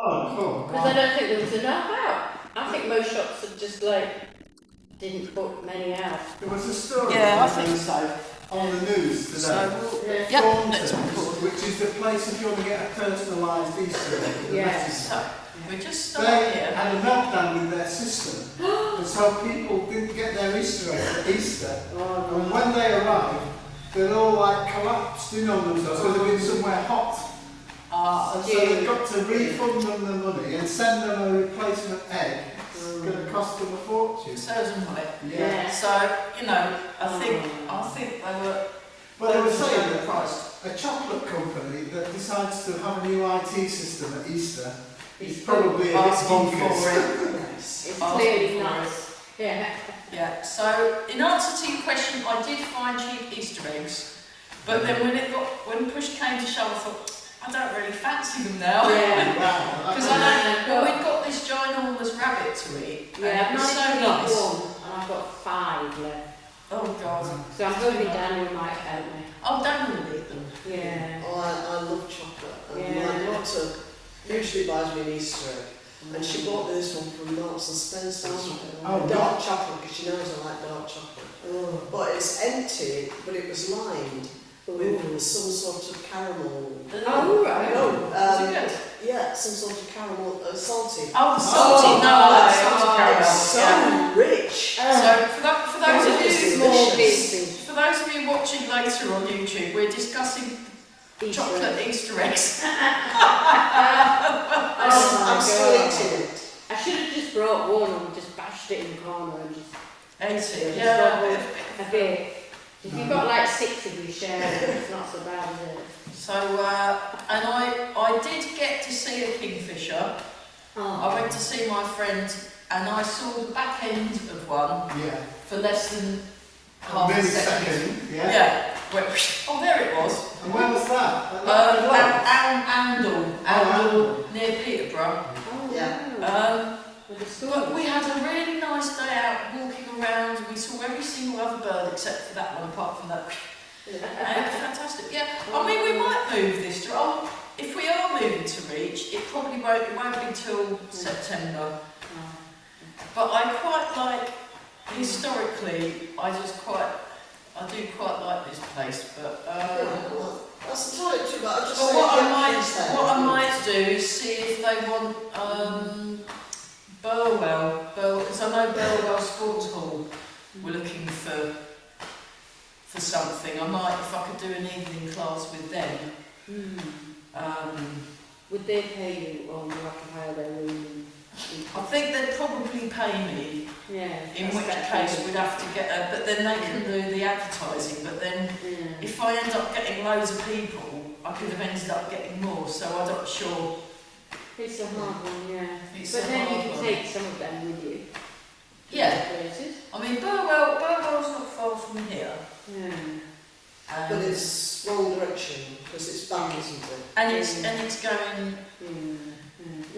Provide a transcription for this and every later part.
Oh, cool. Because I don't think there was enough out. I think most shops have just like didn't put many out. There was a story. Yeah, I think so. On the news today. So, Chuan, let's record. which is the place if you want to get a personalised Easter egg. Yeah. So, we just They started here. had a meltdown with their system, and so people didn't get their Easter egg at Easter. Oh, And when they arrived, they'd all like collapsed in on themselves because they'd been somewhere hot. And so they've got to refund them the money and send them a replacement egg. It's going to cost them a fortune. Certainly. Yeah. So, you know, I think they were. Well, they were saying that priced. a chocolate company that decides to have a new IT system at Easter is probably a bit bonkers. it's clearly nice. Yeah. Yeah. So, in answer to your question, I did find cheap Easter eggs, but then when push came to shove, I thought, I don't really fancy them now. Yeah. Because we've got this ginormous rabbit to eat. Yeah, and I've it's so managed to nice. eat one, and I've got 5 left. Oh God. So I'm hoping Daniel might help me. Oh, Daniel will eat them. Yeah. Oh, I love chocolate. And Yeah. my daughter usually buys me an Easter egg. And she bought me this one from Marks and Spencer. Oh, dark chocolate, because she knows I like dark chocolate. Oh. But it's empty, but it was lined with some sort of caramel. Oh, right. No, Is it good? yeah, some sort of caramel, salty. Oh, the salty. No, I like salty caramel. It's so Yeah. rich. So for those of you Small pieces. for those of you watching later on YouTube, we're discussing chocolate Easter eggs. I'm still eating it. I should have just brought one and just bashed it in the corner and just Ate it. Yeah. Yeah. a bit. If you've got like 6 of you sharing, it's not so bad, is it? So and I did get to see a kingfisher. Oh. I went to see my friend and I saw the back end of one Yeah. for less than half a Millisecond. second. Yeah. Yeah. Oh, there it was. And where was that? Oundle, near Peterborough. Oh, Yeah. wow. With the school. But we had a really nice day out walking around. We saw every single other bird except for that one, apart from that. And it was fantastic. Yeah, I mean, we might move this to. Oh, if we are moving to Reach, it probably won't be till September. But I quite like, historically, I do quite like this place. But That's entirely true, but I just but say what I might do is see if they want Burwell, because I know Burwell Sports Hall were looking for something. I might, if I could do an evening class with them. Would they pay you or you have to hire their room? I think they'd probably pay me, Yeah. in which case we'd have to get a, but then they can do the advertising, but then if I end up getting loads of people, I could have ended up getting more, so I'm not sure. It's a hard one, yeah. It's But a then you hard can one. take some of them with you. Yeah. Places. I mean, Burwell's not far from here. Yeah. But it's wrong direction, because it's back, isn't it? And it's going.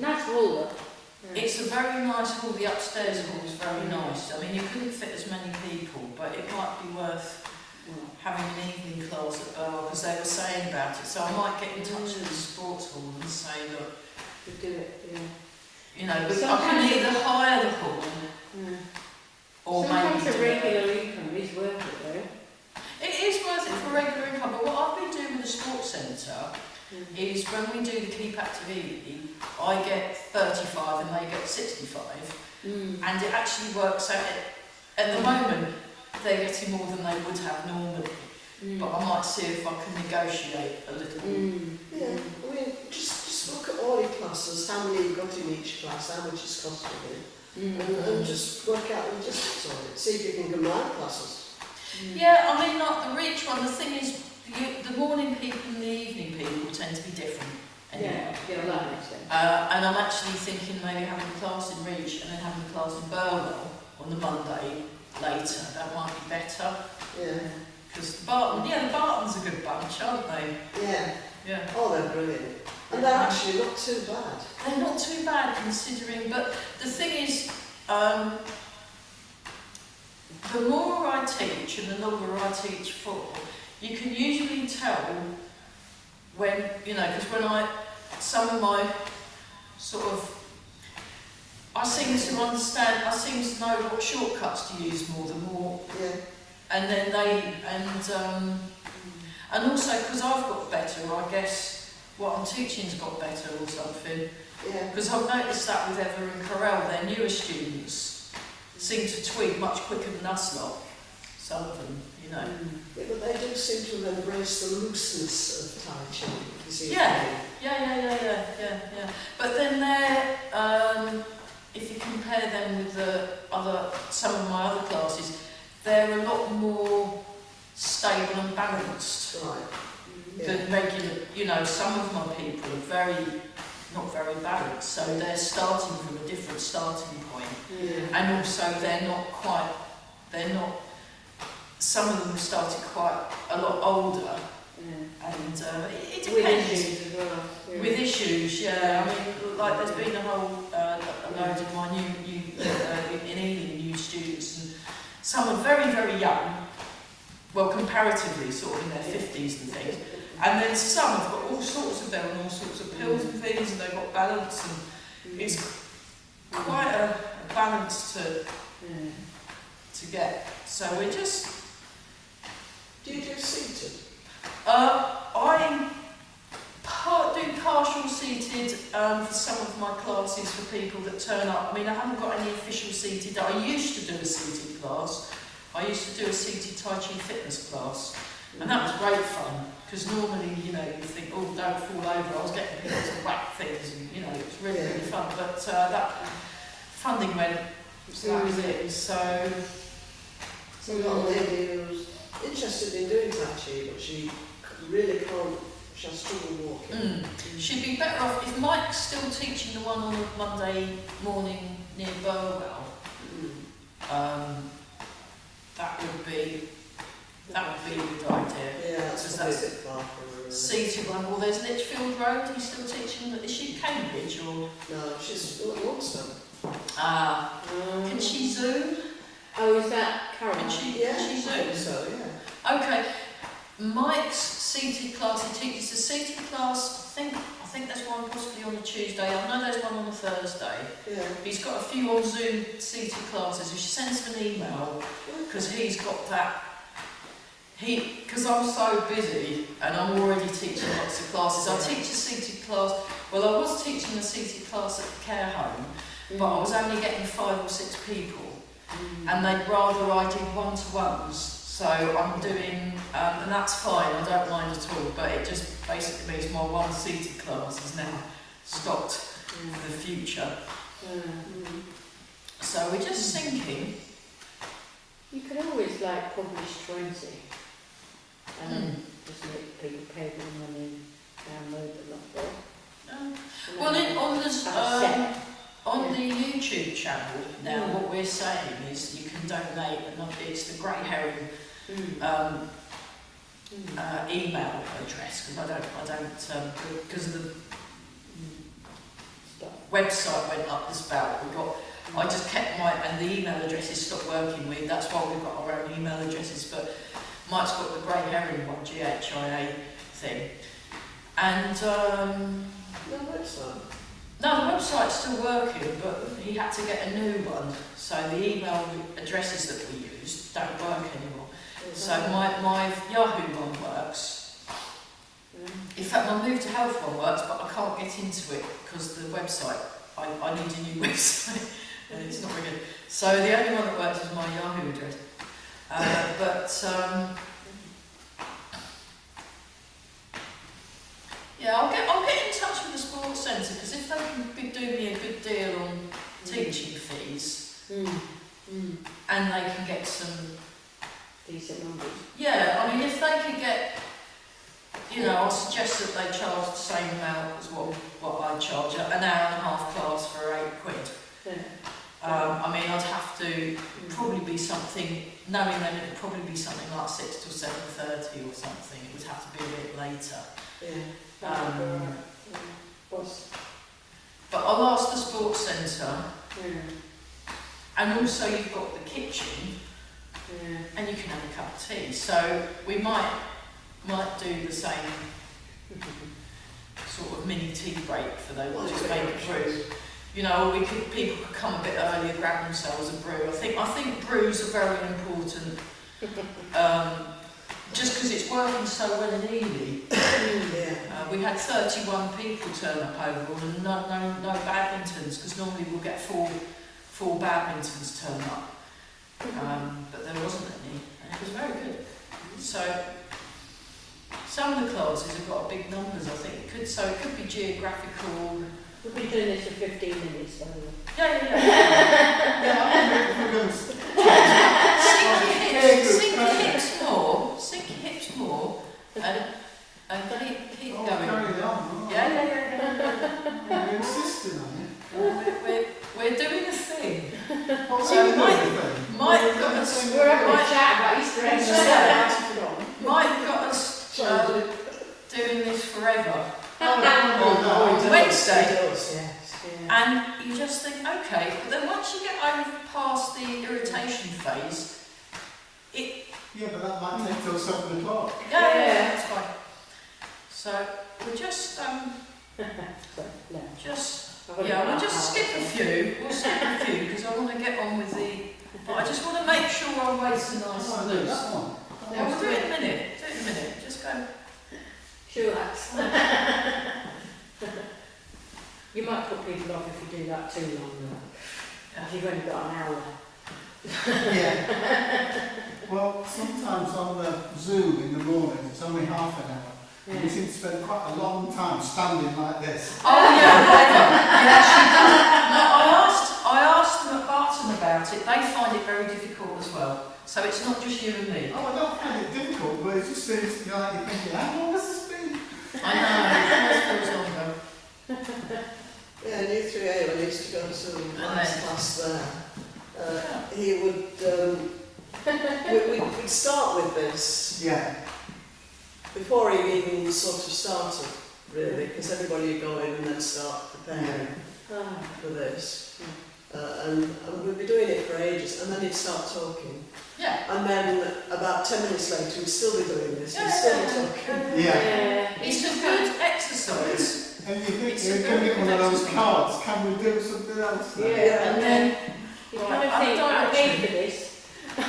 Nice hall though. It's a very nice hall. The upstairs hall is very nice. I mean, you couldn't fit as many people, but it might be worth having an evening class at Burwell because they were saying about it. So I might get in touch with the sports hall and say, look, To do it, yeah. you know, but I Sometimes can either hire the hall or Sometimes maybe a do it. regular income is worth it though. It is worth it for regular income, but what I've been doing with the sports centre is when we do the Keep Active Eating, I get 35 and they get 65, and it actually works out. At the moment, they're getting more than they would have normally, but I might see if I can negotiate a little bit. Yeah, I mean, just look at all your classes, how many you've got in each class, how much it's costing you, and just work out the logistics on it, see if you can combine classes. Yeah, I mean, like the Reach one, the thing is, the morning people and the evening people tend to be different. Anyway. Yeah, that makes sense. And I'm actually thinking maybe having a class in Reach and then having a class in Burwell on the Monday later. That might be better. Yeah. Because the Bartons are a good bunch, aren't they? Yeah. Yeah. Oh, they're brilliant. And they're actually not too bad. They're not too bad considering, but the thing is, the more I teach and the longer I teach for, you can usually tell when, you know, because when some of my sort of, I seem to understand, I seem to know what shortcuts to use more, the more, and then and also because I've got better, I guess what I'm teaching's got better or something. Because I've noticed that with Eva and Corel, their newer students seem to tweak much quicker than us lot. Some of them, you know. Yeah, but they do seem to have embraced the looseness of Tai Chi. You see Yeah. But then they're, if you compare them with some of my other classes, they're a lot more stable and balanced than regular. You know, some of my people are not very balanced, so they're starting from a different starting point. And also some of them started quite a lot older, and it depends. With issues as well. With issues, I mean, like there's been a whole load of my new in Ealing new students, and some are very, very young, well, comparatively, sort of in their 50s and things, and then some have got all sorts of, they're on all sorts of pills and things, and they've got balance, and it's quite a balance to get. So we're just. Do you do seated? I do partial seated for some of my classes for people that turn up. I mean, I haven't got any official seated. I used to do a seated class. I used to do a seated Tai Chi fitness class, and that was great fun, because normally, you know, you think, oh, don't fall over. I was getting people to whack things, and, you know, it was really, really fun. But that funding went, so that was it. So I've got a lady who's interested in doing Tai Chi, but she really can't, she has trouble walking. She'd be better off, if Mike's still teaching the one on a Monday morning near Burwell, that would be a good idea. Yeah, that's a bit far from her. Seated one. Well, there's Litchfield Road. He's still teaching. Is she Cambridge or? No, she's Longstone. Can she Zoom? Oh, is that Caroline? Can she Zoom? I think so, yeah. Okay. Mike's seated class. He teaches a seated class. I think there's one possibly on a Tuesday. I know there's one on a Thursday. Yeah. He's got a few on Zoom seated classes. If she sends him an email, because he's got that. Because I'm so busy and I'm already teaching lots of classes. I teach a seated class. Well, I was teaching a seated class at the care home, but I was only getting 5 or 6 people, and they'd rather I did one-to-ones. So I'm doing, and that's fine. I don't mind at all. But it just basically means my one seated class is now stopped for the future. So we're just thinking. You could always like publish 20 and just make people pay more money and download the lot. Well, on the YouTube channel now, what we're saying is you can donate, and it's the Grey Herring email address, because I don't because of the website went up the spout. I just kept and the email addresses stopped working. That's why we've got our own email addresses, but Mike's got the Grey Herring one, GHIA thing. And No website. no, the website's still working, but he had to get a new one. So the email addresses that we used don't work anymore. So my Yahoo one works. In fact, my Move to Health one works, but I can't get into it because the website, I need a new website, and it's not very good. So the only one that works is my Yahoo address. Yeah, I'll get in touch with the sports centre, because if they can do me a good deal on teaching fees, and they can get some decent numbers. Yeah, I mean, if they could get, I suggest that they charge the same amount as what I charge, an hour and a half class for £8. Yeah. I mean, I'd have to probably be something, knowing them, it'd probably be something like 6 till 7:30 or something. It would have to be a bit later. But I'll ask the sports centre, and also you've got the kitchen, and you can have a cup of tea. So we might do the same sort of mini tea break for them, just make a brew. You know, people could come a bit earlier, grab themselves a brew. I think brews are very important. Just because it's working so well in Ely. We had 31 people turn up overall and no badmintons, because normally we'll get four badmintons turn up. But there wasn't any, and it was very good. So some of the classes have got big numbers, I think. It could be geographical. We'll be doing this for 15 minutes, by the way. Yeah. Sink your hips more, and keep going. Carry on. Yeah. You're insisting on it. We're doing a thing. What's So Mike got us. We're having a chat about Easter eggs. Mike got us doing this forever. Wednesday. And you just think, okay, but then once you get over past the irritation phase, yeah, but that might take till 7 o'clock. Yeah, that's fine. So we'll just we'll just skip a few. We'll skip a few because I want to get on with the. But I just want to make sure our weights are nice and loose. Yeah, we'll do it in a minute. Just go. Sure. You might put people off if you do that too long, though. If you've only got an hour. Yeah. Well, sometimes on the Zoom in the morning, it's only half an hour. Yeah. And we seem to spend quite a long time standing like this. Oh yeah, I asked them at Barton about it. They find it very difficult as well. So it's not just you and me. Oh, I don't find it difficult, but it just seems to be like you're thinking, how long has this been? I know, it almost feels longer. Yeah, in U3A, when I used to go to class there, he would, we'd start with this. Yeah. Before he even sort of started, really, because everybody would go in and then start preparing for this. And we'd be doing it for ages, and then he'd start talking. Yeah. And then about 10 minutes later, we'd still be doing this, we'd still be talking. Yeah. It's a good exercise. And you think you're going to get one of those cards, can we do something else? Yeah, and then you kind of think, I paid for this. I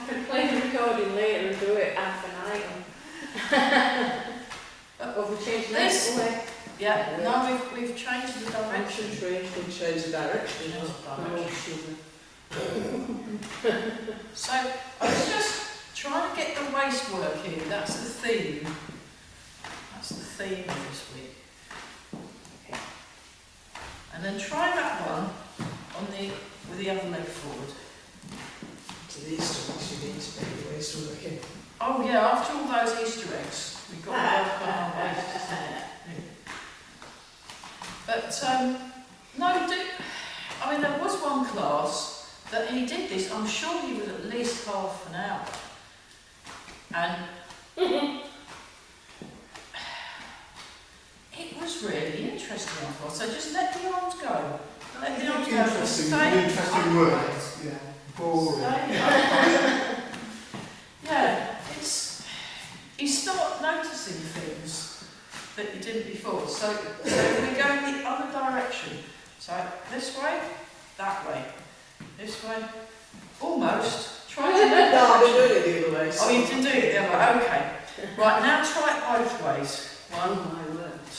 can play the recording later and do it half an item. Or we change the next way. Yeah, no, we've changed the direction. We've changed the direction. So I was just trying to get the waist work in. That's the theme. That's the theme of this week. Okay. And then try that one on with the other leg forward. To the Easter eggs, you need to make the waist working. Oh yeah, after all those Easter eggs, we've got to work on our waist. But no, I mean there was one class that he did this. I'm sure he was at least half an hour, and it was really interesting. I thought so. Just let the arms go. Let the arms go. Interesting words. Yeah. Boring. Yeah, you start noticing things that you didn't before. So we go in the other direction. So this way, that way, this way, almost. Try it. No, I've been doing it the other way. So. Oh, you've been doing it the other way. Okay. Right, now try it both ways. 1,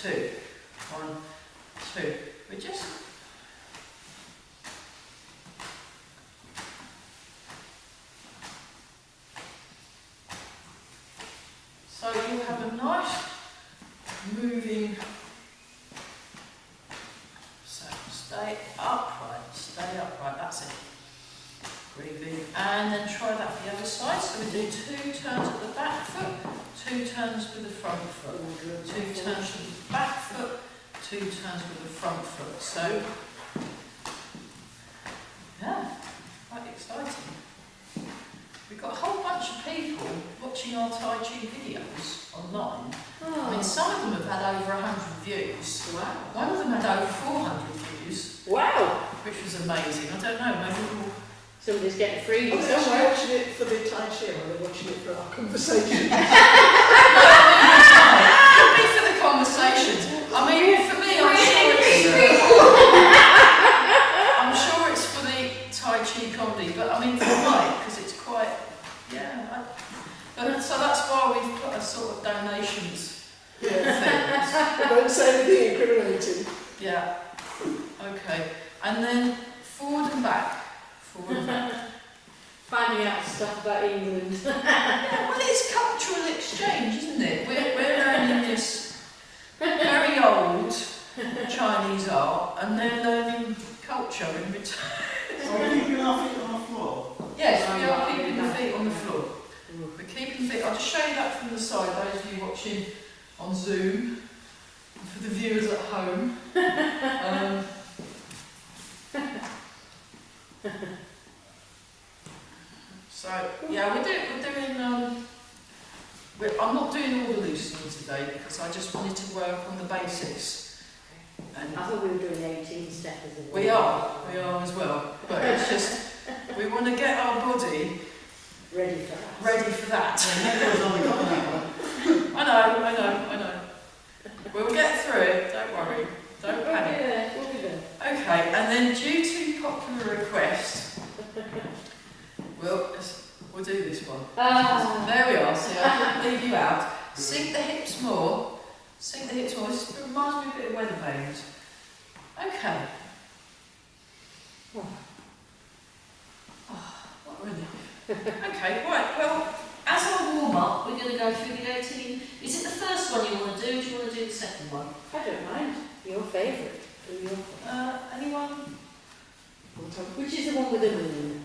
2, 1, 2. We just. So you have a nice moving. So stay upright, that's it. Breathe in. And then try that for the other side. So we do 2 turns at the back foot, 2 turns with the front foot, 2 turns with the back foot, 2 turns with the front foot. So, yeah, quite exciting. We've got a whole bunch of people watching our Tai Chi videos online. I mean, some of them have had over 100 views. Wow. One of them had over 400 views. Wow. Which was amazing. I don't know, maybe we'll... Somebody's getting free. Are they watching it for the Tai Chi or are they watching it for our conversation? Could be for the conversation. Don't say anything incriminating. Yeah. Okay. And then forward and back. Forward and back. Finding out stuff about England. Yeah, well, it's cultural exchange, isn't it? We're learning this very old Chinese art, and they're learning culture in return. So we're keeping our feet on the floor? Yes, we are keeping the feet on the floor. We're keeping the feet. I'll just show you that from the side, those of you watching on Zoom, and for the viewers at home. So yeah, we're doing. I'm not doing all the loosening today because I just wanted to work on the basics. And I thought we were doing 18 steppers. we are as well. But it's just we want to get our body ready for that. Ready for that. Yeah, I know. We'll get through it. Don't worry. Don't panic. We'll be there. Okay, and then due to popular request, we'll do this one. There we are. See, I didn't leave you out. Sink the hips more. Sink the hips more. This reminds me a bit of weather vanes. Okay. What a relief. Okay, right. Well, as I warm up, we're going to go through the 18. Is it the first one you want to do? Do you want to do the second one? I don't mind. Your favourite. Anyone? Which is the one with the moon?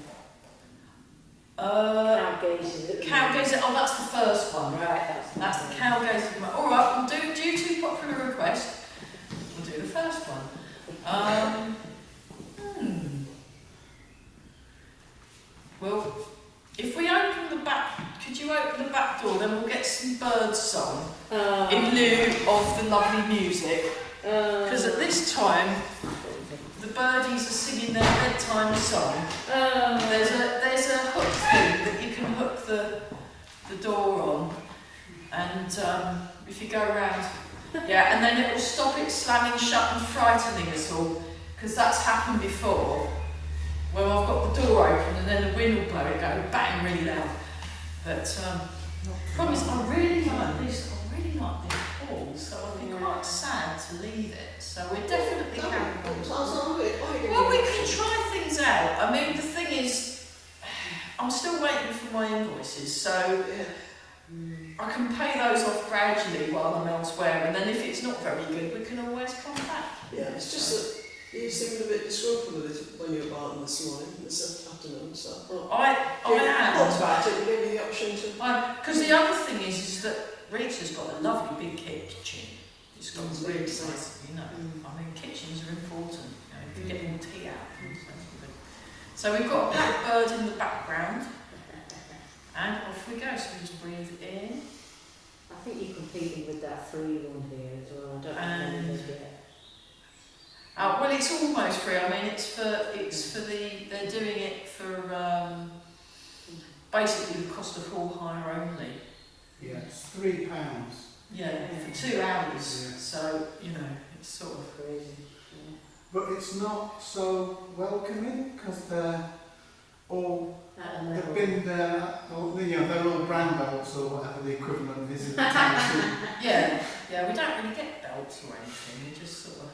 Cow gazing. Cow gazing. Oh, that's the first one. Right, That's the cow gazing one. All right, we'll do due to popular request. We'll do the first one. Well, if we open the back, could you open the back door? Then we'll get some birds song in lieu of the lovely music. Because at this time, the birdies are singing their bedtime song. There's a hook thing that you can hook the door on, and if you go around, yeah, and then it will stop it slamming shut and frightening us all, because that's happened before. Well, I've got the door open and then the wind will blow it, go bang really loud. But promise, I really like this. I really like this hall, so I'd be quite sad to leave it. So we're definitely carrying on. Well, we can try things out. I mean, the thing is, I'm still waiting for my invoices, so I can pay those off gradually while I'm elsewhere, and then if it's not very good, we can always come back. Yeah, it's just that you seemed a bit disgruntled with it when you were barking this morning, this afternoon, so I am. Thought about it and gave you the option to... Because the other thing is that Rita's got a lovely big kitchen. It's got really nice, you know. I mean, kitchens are important, you know, if you get more tea out. So we've got a blackbird in the background, and off we go. So we just breathe in. I think you're competing with that free one here as well. I don't know yet. Well, it's almost free. I mean, they're doing it for basically the cost of hall hire only. Yeah, it's £3. Yeah, for 2 hours. Yeah. So, you know, it's sort of crazy. Yeah. But it's not so welcoming because they're all, they've been there, they're all brown belts or whatever the equivalent is in the town. yeah, we don't really get belts or anything. We just sort of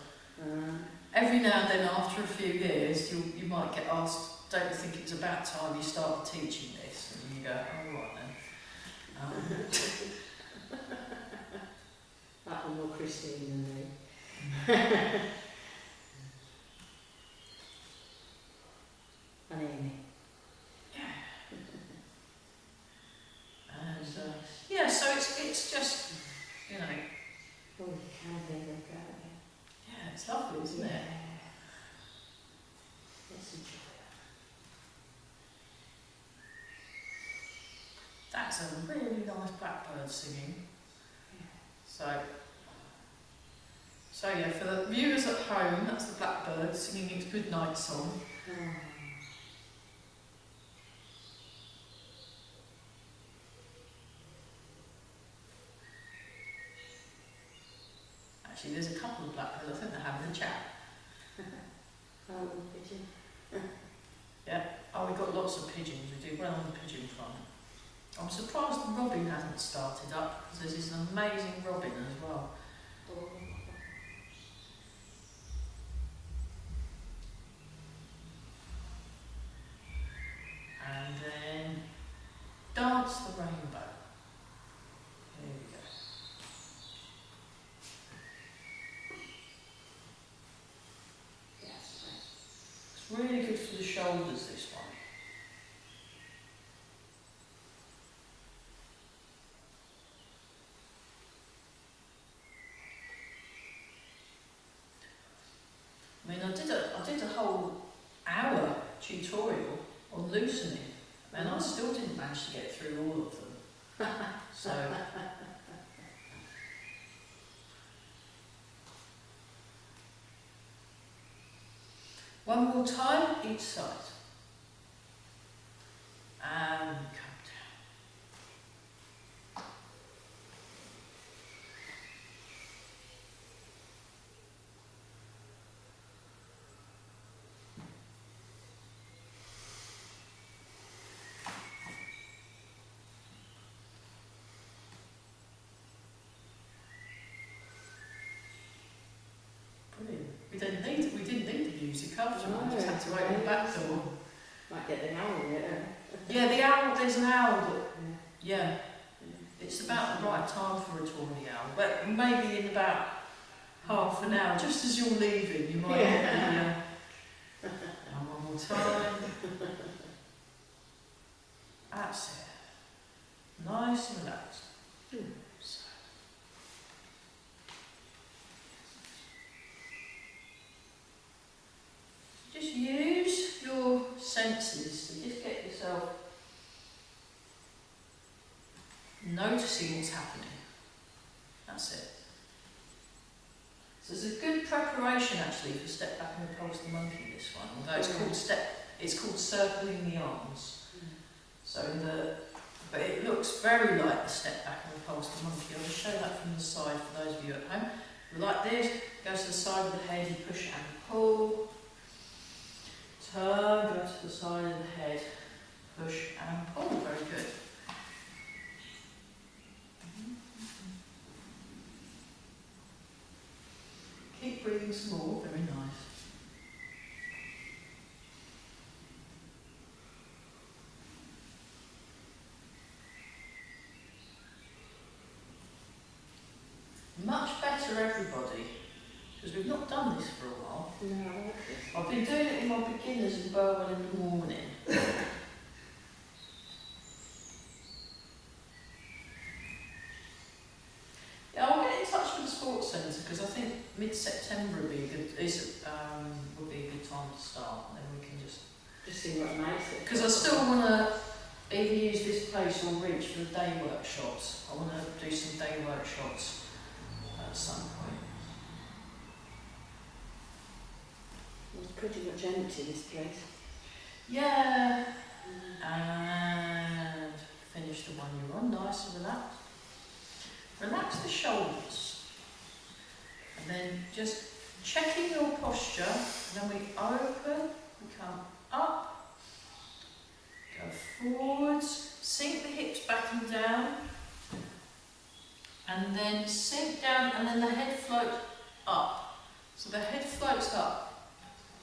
every now and then, after a few years, you might get asked, "Don't you think it's about time you started teaching this?" And you go, "Oh, right then." That one more Christine than me. And Amy. And so it's just, you know. Oh, you can be look at it. Yeah, it's lovely, isn't it? Let's enjoy it. That's a really nice blackbird singing. So yeah, for the viewers at home, that's the blackbird singing its good night song. Actually, there's a couple of blackbirds. I think they're having a chat. Pigeon. Yeah. Oh, we've got lots of pigeons. We do well on the pigeon front. I'm surprised the robin hasn't started up because there's this amazing robin as well. shoulders, this one. I mean, I did a whole hour tutorial on loosening, and I still didn't manage to get through all of them. So, one more time, each side. And come down. Brilliant. We didn't need the music after. No, We just had to open the back door. Might get the owl in it. Yeah, the owl. There's an owl that. Yeah. It's about the right time for a tawny owl, but maybe in about half an hour, just as you're leaving, you might get the. And one more time. That's it. Nice and relaxed. So. Just use your senses to just get yourself noticing what's happening. That's it. So it's a good preparation actually for step back and repulse the monkey, this one. Although it's called circling the arms. So but it looks very like the step back and repulse the monkey. I'll just show that from the side for those of you at home. Like this, go to the side of the head, you push and pull. Turn, go to the side of the head, push and pull. Very good. Keep breathing some more, very nice. Much better, everybody, because we've not done this for a while. No, I like this. I've been doing it in my beginners in Burwell in the morning. Yeah, I'll get in touch with the sports centre because I think mid-September would be a good time to start. And then we can just see what makes it. Because I still want to either use this place or Ridge for the day workshops. I want to do some day workshops at some point. It's pretty much empty, this place. Yeah. And finish the one you're on, nice and relaxed. Relax the shoulders. And then just checking your posture. And then we open, we come up, go forwards, sink the hips back and down. And then sink down, and then the head floats up. So the head floats up.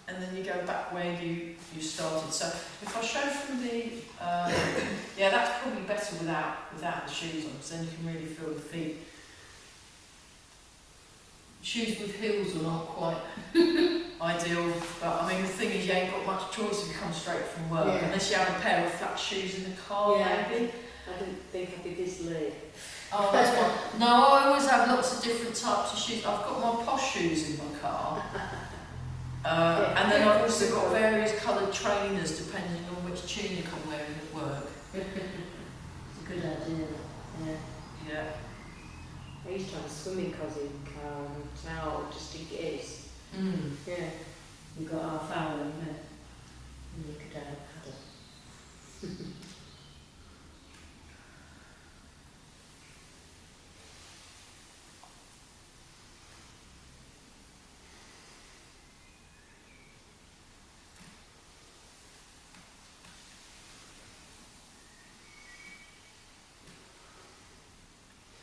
And then you go back where you started. So if I show from the, yeah, that's probably better without the shoes on, because then you can really feel the feet. Shoes with heels are not quite ideal, but I mean the thing is you ain't got much choice if you come straight from work, unless you have a pair of flat shoes in the car, maybe. I didn't think I'd be this late. Oh, that's fine. No, I always have lots of different types of shoes. I've got my posh shoes in my car. And then I've also got various coloured trainers depending on which tunic I'm wearing at work. It's a good idea. Yeah. I used to have a swimming costume car and a towel just in case. Yeah. You got half hour in it. And you could have had it.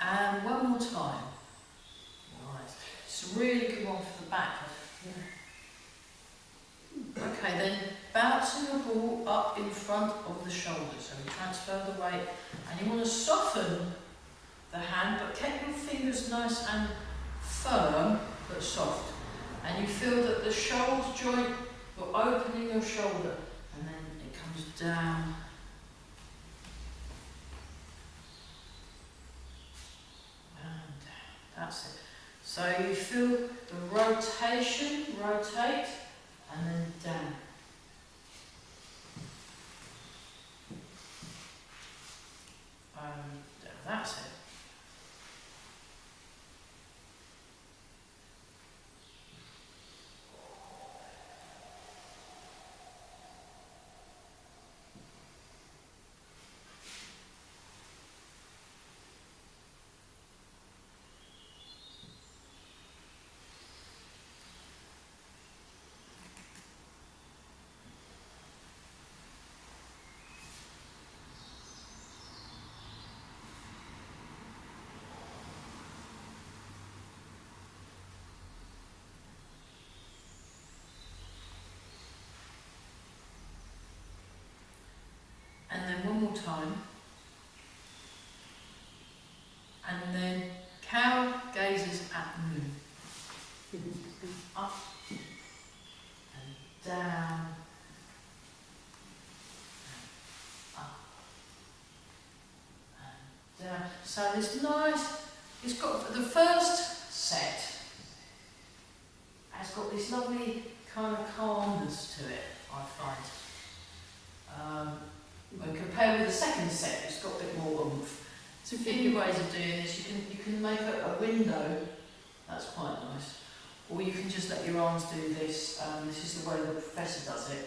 And one more time. Nice. It's a really good one for the back. Okay, then bouncing the ball up in front of the shoulder. So we transfer the weight, and you want to soften the hand, but keep your fingers nice and firm, but soft. And you feel that the shoulder joint, you're opening your shoulder, comes down. And down. That's it. So you feel the rotation, rotate, and then down. That's it. And then one more time. And then cow gazes at moon. Up and down. And up and down. So this nice, it's got the first set has got this lovely kind of calmness to it, I find. When compared with the second set, it's got a bit more oomph. There's a few ways of doing this. You can make a window, that's quite nice. Or you can just let your arms do this. This is the way the professor does it.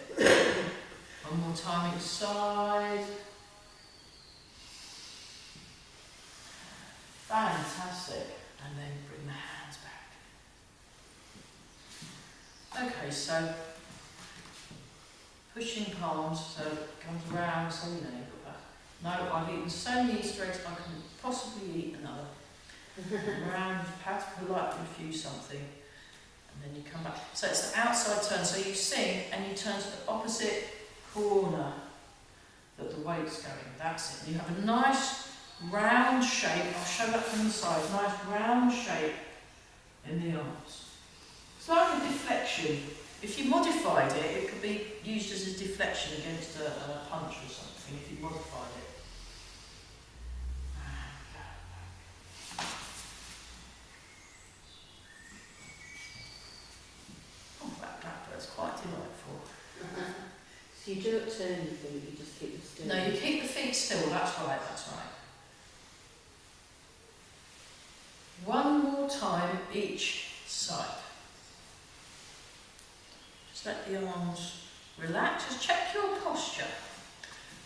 One more time each side. Fantastic. And then bring the hands back. Okay, so pushing palms, so it comes round, so you know you've got that. No, I've eaten so many Easter eggs I can possibly eat another. Round, perhaps politely refuse something, and then you come back. So it's the outside turn, so you sing and you turn to the opposite corner that the weight's going. That's it. You have a nice round shape. I'll show that from the side. Nice round shape in the arms. It's like a deflection. If you modified it, it could be used as a deflection against a punch or something, if you modified it. Oh, that bird's quite delightful. So you don't turn your feet, you just keep them still? No, you keep the feet still, that's right, that's right. One more time each side. Let the arms relax, just check your posture.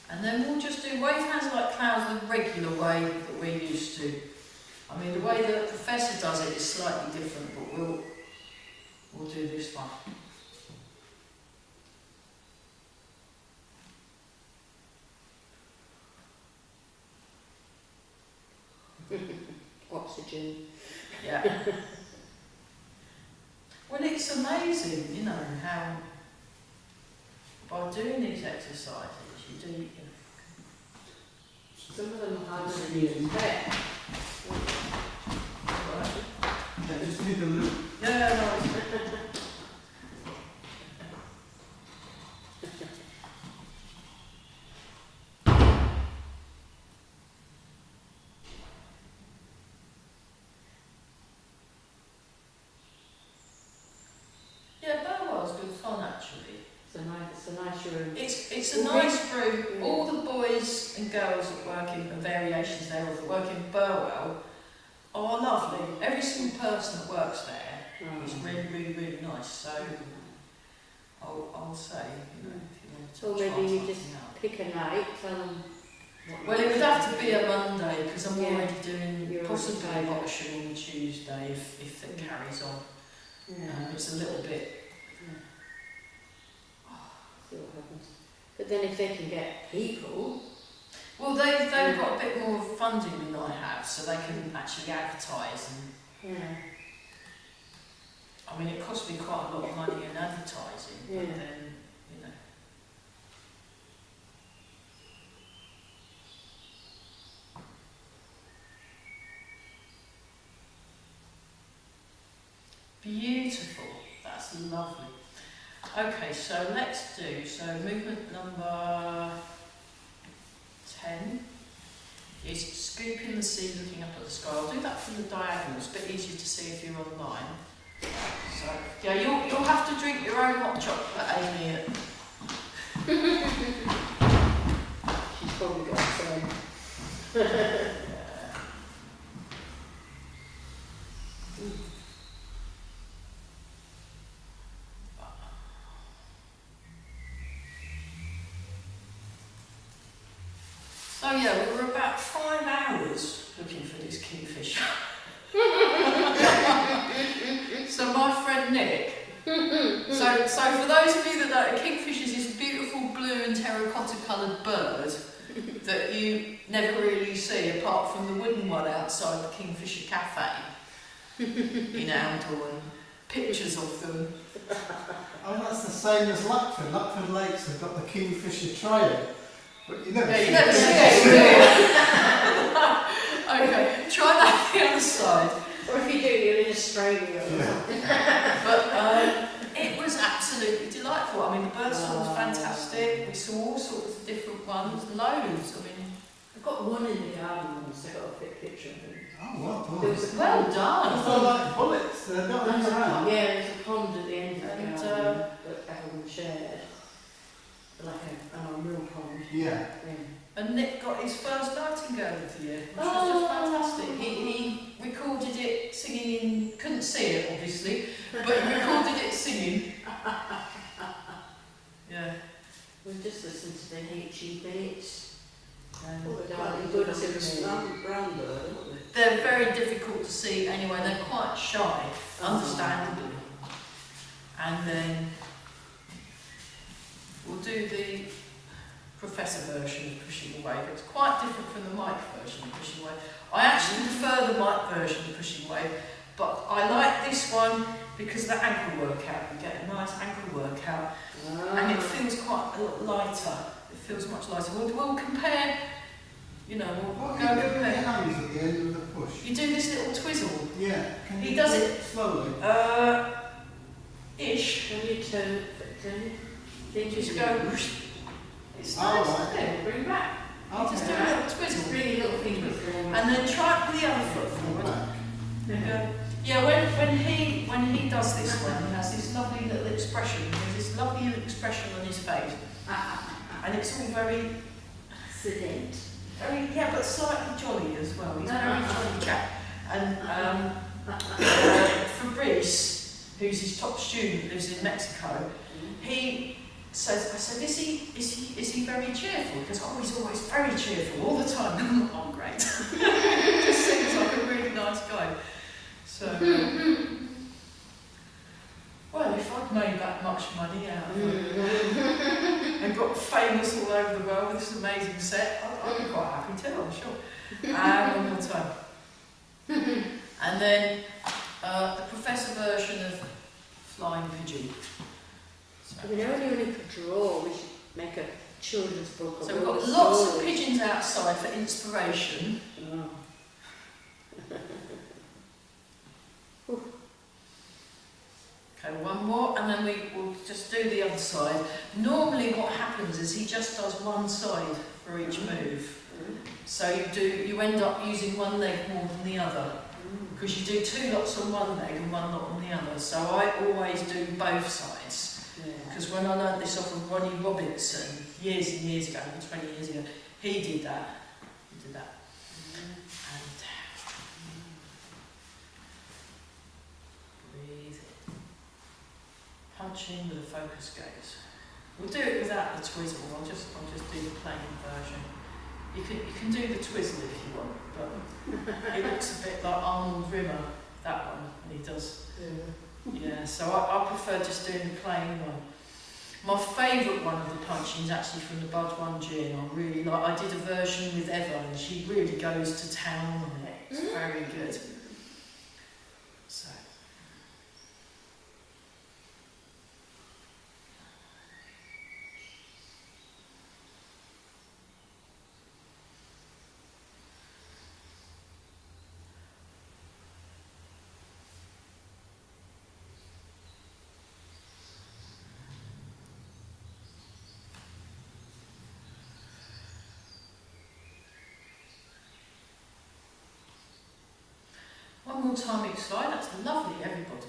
And then we'll just do wave hands like clouds the regular way that we're used to. I mean, the way the professor does it is slightly different, but we'll do this one. Oxygen. Yeah. Well, it's amazing, you know, how by doing these exercises you do, you know. Some of them are harder than you expect. Right. Yeah, just need the loop. Yeah, no. Yeah, Burwell's good fun actually. It's a nice room. It's a nice room. Yeah. All the boys and girls that work in the variations there that work in Burwell are lovely. Every single person that works there is really, really, really nice. So I'll say, you know, if you want to so try maybe you something just out. pick a night, tell them. Well, it would have to be a Monday because I'm Yeah. already doing You're possibly already a washing on Tuesday if it carries on. Yeah. It's a little bit. See what happens. But then if they can get people. Well, they've got a bit more funding than I have, so they can actually advertise and. Yeah. I mean, it costs me quite a lot of money in advertising, Yeah. but then, you know. Beautiful. That's lovely. Okay, so let's do, so movement number 10 is scooping the sea, looking up at the sky. I'll do that from the diagonal, it's a bit easier to see if you're online. So, yeah, you'll have to drink your own hot chocolate, Amy. She's probably got some. So yeah, we were about 5 hours looking for this kingfisher. So my friend Nick, so for those of you that know, a kingfisher is this beautiful blue and terracotta coloured bird that you never really see apart from the wooden one outside the Kingfisher Cafe in Oundle, and pictures of them. Oh, that's the same as Luckford. Luckford Lakes have got the Kingfisher Trail. But you never Yeah, see you never it. see it. Okay, try that the other side. Or if you do, you're in Australia or something. But it was absolutely delightful. I mean, the bird song was fantastic. We saw all sorts of different ones, loads. I mean, I've got one in the garden once, I got a quick picture of them. Oh, well done. There was a well pond. They're done. like bullets. They're not There's a pond, around. yeah, there's a pond at the end of the And, garden that everyone shared. Like a real pond. Yeah. And Nick got his first nightingale of the year, which was just fantastic. He recorded it singing in, couldn't see it obviously, but he recorded it singing. Yeah. We just listened to the HE And Well, they're Darling quite good good to me. brown bird, aren't they? they're very difficult to see anyway, they're quite shy, understandably. And then we'll do the Professor version of Pushing Away, but it's quite different from the Mike version of Pushing Away. I actually prefer the Mike version of Pushing Away, but I like this one because of the ankle workout. You get a nice ankle workout, and it feels quite a lot lighter. It feels much lighter. We'll compare, you know, we'll What go do you do with your compare. hands at the end of the push? You do this little twizzle. Yeah. Can He you does do it. slowly. Ish. Can you turn You just go. It's nice, isn't it? Bring back. You just do a little twizzle. Really little fingers going. And then try it with the other foot forward. Yeah, when he does this one, he has this lovely little expression. There's this lovely expression on his face, and it's all very, Sedate. yeah, but slightly jolly as well. He's a very jolly chap. And Fabrice, who's his top student, lives in Mexico. He says, I said, is he very cheerful? He goes, oh, he's always very cheerful all the time. And I'm like, oh, great. Just seems like a really nice guy. So, well, if I'd made that much money out of it and got famous all over the world with this amazing set, I'd be quite happy too, I'm sure. And one more time. And then the Professor version of Flying Pigeon. So, We know anyone who could draw, we should make a children's book. so we've got lots of pigeons outside for inspiration. Oh. Okay, one more, and then we'll just do the other side. Normally what happens is he just does one side for each move. So you end up using one leg more than the other, because you do 2 lots on one leg and 1 lot on the other. So I always do both sides, because when I learned this off of Ronnie Robinson years and years ago, 20 years ago, he did that. He did that. And breathe in. Punch in with a focus gaze. We'll do it without the twizzle. I'll just do the plain version. You can do the twizzle if you want, but it looks a bit like Arnold Rimmer, that one, and he does. Yeah, so I prefer just doing the plain one. My favourite one of the punching is actually from the Bud One Gin. I really like. I did a version with Eva, and she really goes to town on it. It's very good. So. more time each side. That's lovely, everybody.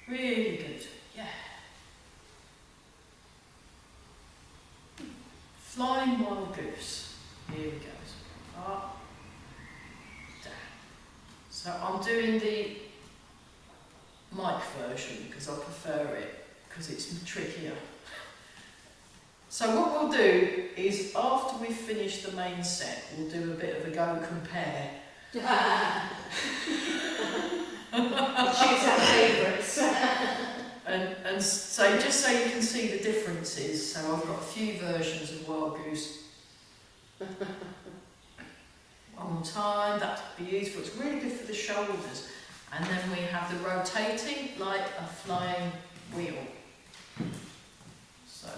Really good. Yeah. Flying wild goose. Here we go. Up, down. So I'm doing the mic version because I prefer it because it's trickier. So what we'll do is after we finish the main set, we'll do a bit of a go compare. Choose our favourites. and so just so you can see the differences, so I've got a few versions of Wild Goose. One more time, that would be useful. It's really good for the shoulders. And then we have the rotating like a flying wheel. So.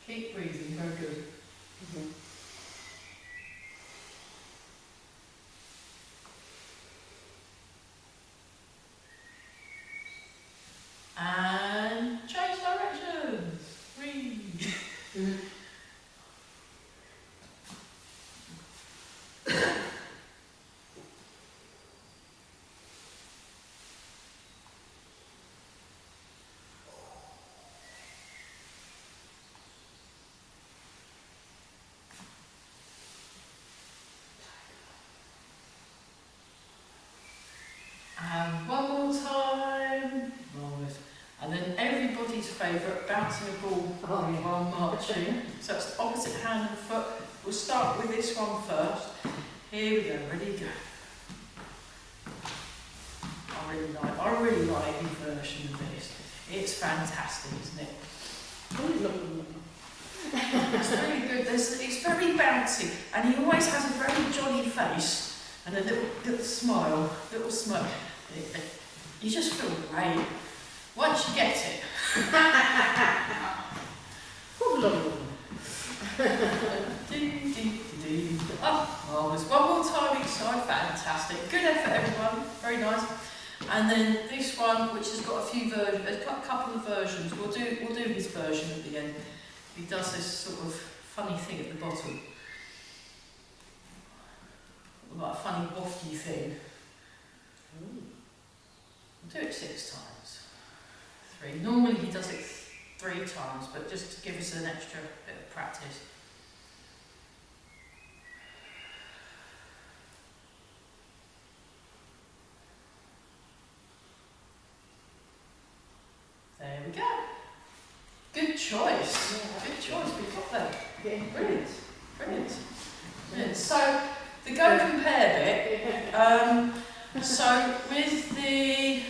Keep breathing, very good. And change directions. Breathe. And one more time. Marvellous. And then everybody's favourite, bouncing a ball while marching. So it's the opposite hand and foot. We'll start with this one first. Here we go, ready, go. I really like his version of this. It's fantastic, isn't it? It's really good. It's very bouncy, and he always has a very jolly face and a little smile, You just feel great once you get it. Oh, marvellous. One more time each side. Fantastic. Good effort, everyone. Very nice. And then this one, which has got a couple of versions. We'll do his version at the end. He does this sort of funny thing at the bottom, like a funny wafty thing. We'll do it 6 times. 3. Normally he does it 3 times, but just to give us an extra bit of practice. There we go. Good choice. Yeah. Good choice. We got that. Yeah. Brilliant. Brilliant. Brilliant. So the go compare bit. So with the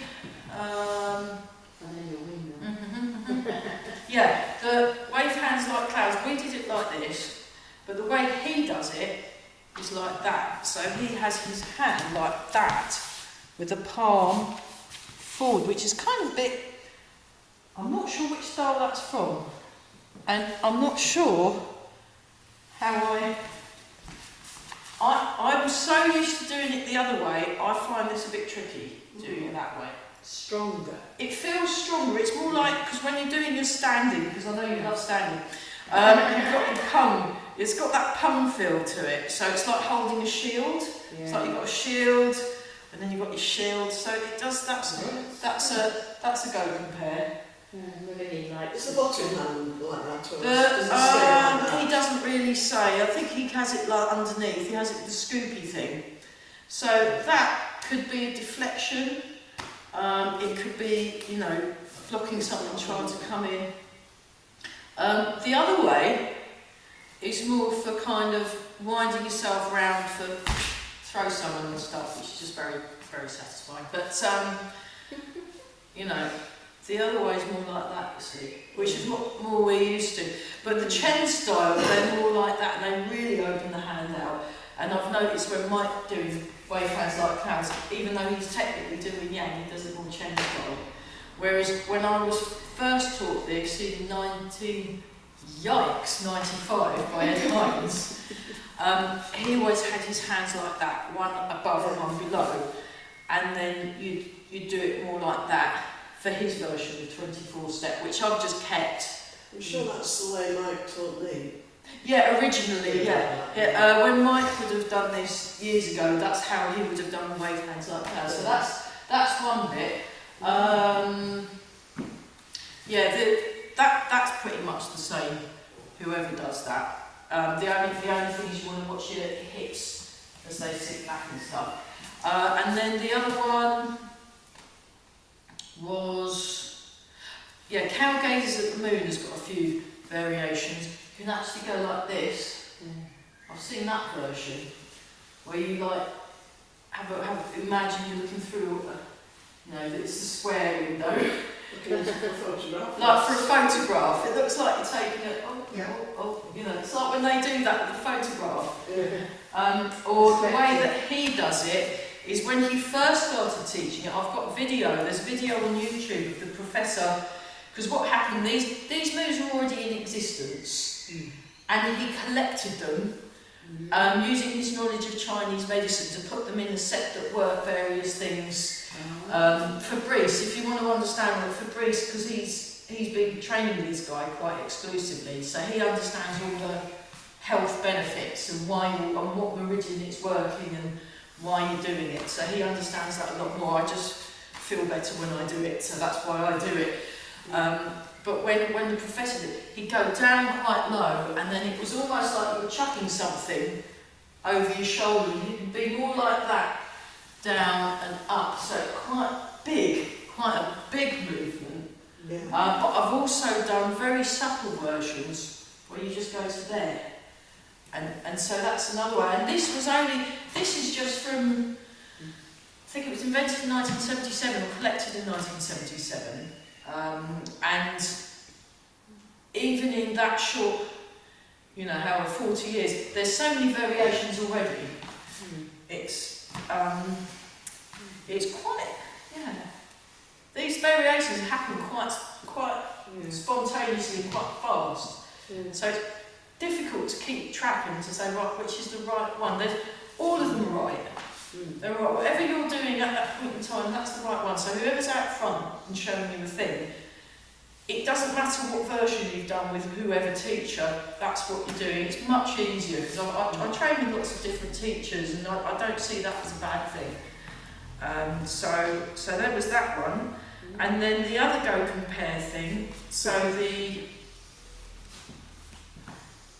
yeah, the wave hands like clouds. We did it like this, but the way he does it is like that. So he has his hand like that, with the palm forward, which is kind of a bit. I'm not sure which style that's from, and I'm not sure how I'm so used to doing it the other way, I find this a bit tricky, doing it that way. Stronger. It feels stronger, it's more like, because when you're doing your standing, because I know you love standing, you've got your pung, it's got that pung feel to it, so it's like holding a shield. Yeah. It's like you've got a shield, and then you've got your shield, so it does, that's a go compare. Really like is the bottom hand like that? Or does it stay like that? He doesn't really say. I think he has it like underneath. He has it the scoopy thing. So that could be a deflection. It could be, you know, blocking something trying to come in. The other way is more for kind of winding yourself round for throw someone and stuff, which is just very, very satisfying. But you know. The other way is more like that, you see, which is what more we're used to. But the Chen style, they're more like that, and they really open the hand out. And I've noticed when Mike doing wave hands like clouds, even though he's technically doing yang, he does it more Chen style. Whereas when I was first taught this in 95 by Ed Hines, he always had his hands like that, one above and one below, and then you'd do it more like that for his version of 24 step, which I've just kept. I'm sure that's the way Mike taught me. Yeah, originally, yeah. When Mike would have done this years ago, that's how he would have done wave hands like that. So that's one bit. That's pretty much the same. Whoever does that. The only thing is you want to watch your hips as they sit back and stuff. And then the other one was, cow gazes at the moon has got a few variations. You can actually go like this. I've seen that version where you like imagine you're looking through it's a square window. Looking for a photograph. Like for a photograph, it looks like you're taking it. It's like when they do that with a photograph. Or the way that he does it is when he first started teaching it. I've got video. There's video on YouTube of the professor. Because what happened, these moves were already in existence, and he collected them using his knowledge of Chinese medicine to put them in a set that worked various things. Fabrice, if you want to understand what Fabrice, because he's been training with this guy quite exclusively, so he understands all the health benefits and and what meridian it's working and why you're doing it. So he understands that a lot more. I just feel better when I do it, so that's why I do it. But when the professor did, he'd go down quite low, and then it was almost like you were chucking something over your shoulder, and he'd be more like that, down and up, so quite a big movement. But I've also done very subtle versions where you just go to there, and so that's another way. And this is just from, I think it was invented in 1977 or collected in 1977. And even in that short, however 40 years, there's so many variations already. It's quite, these variations happen quite spontaneously and quite fast. So it's difficult to keep track and to say, right, which is the right one. There's all of them right. They're right. Whatever you're doing at that point in time, that's the right one. So whoever's out front and showing you the thing, it doesn't matter what version you've done with whoever teacher, that's what you're doing. It's much easier, because I train with lots of different teachers, and I don't see that as a bad thing. So there was that one. And then the other go compare thing, so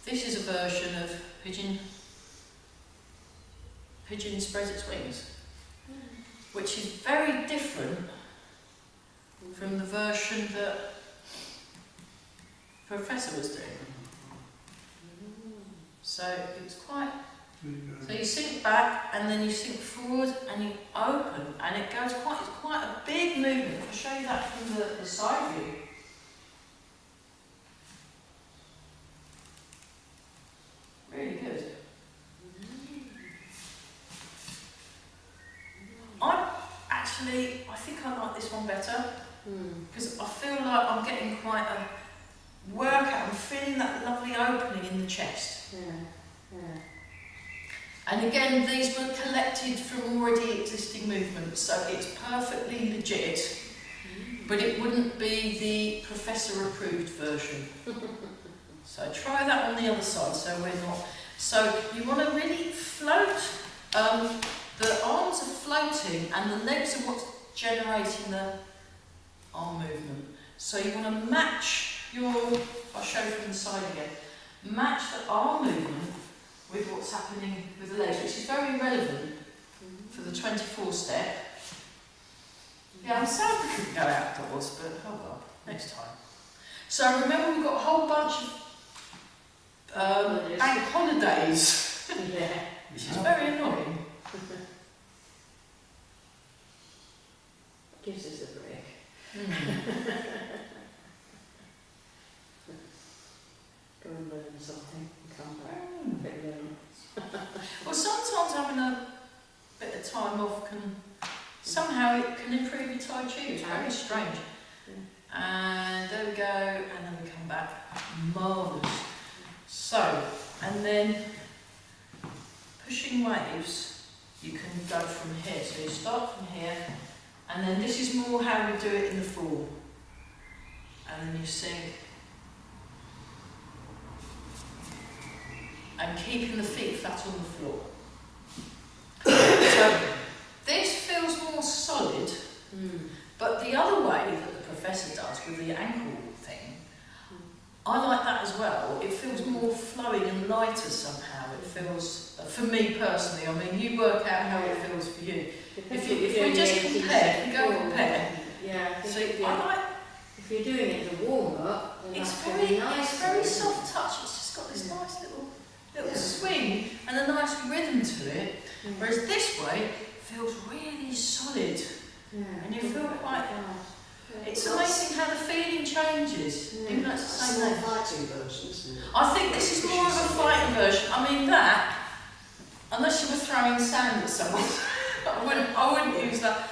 this is a version of pigeon spreads its wings, which is very different from the version that Professor was doing. So it's quite, so you sink back and then you sink forward and you open, and it goes it's quite a big movement. I'll show you that from the side view. Really good. I think I like this one better, because I feel like I'm getting quite a workout. I'm feeling that lovely opening in the chest. And again, these were collected from already existing movements, so it's perfectly legit, but it wouldn't be the professor approved version. So try that on the other side, so we're not. So you want to really float. The arms are floating and the legs are what's generating the arm movement. So you want to match I'll show you from the side again, match the arm movement with what's happening with the legs, which is very relevant for the 24 step. Yeah, I'm sad we couldn't go outdoors, but oh well, next time. So remember, we've got a whole bunch of bank holidays, which is very annoying. Gives us a break. Go and learn something and come back. Well, some time off can somehow it can improve your Tai Chi. It's very strange. And there we go, and then we come back. Marvellous. So, and then pushing waves, you can go from here. So you start from here, and then this is more how we do it in the form. And then you sink. And keeping the feet flat on the floor. So this feels more solid, but the other way that the professor does with the ankle thing, I like that as well. It feels more flowing and lighter somehow. It feels, for me personally, I mean, you work out how it feels for you. If we just compare, if we go compare, so I like. If you're doing it as a warm-up, it's very nice. It's very soft touch. It's just got this nice little swing and a nice rhythm to it. Whereas this way feels really solid, and you feel quite. It's amazing how the feeling changes. Even though it's the same It's more fighting version, isn't it? I think this is more of a fighting version. I mean that, unless you were throwing sand at someone, I wouldn't use that.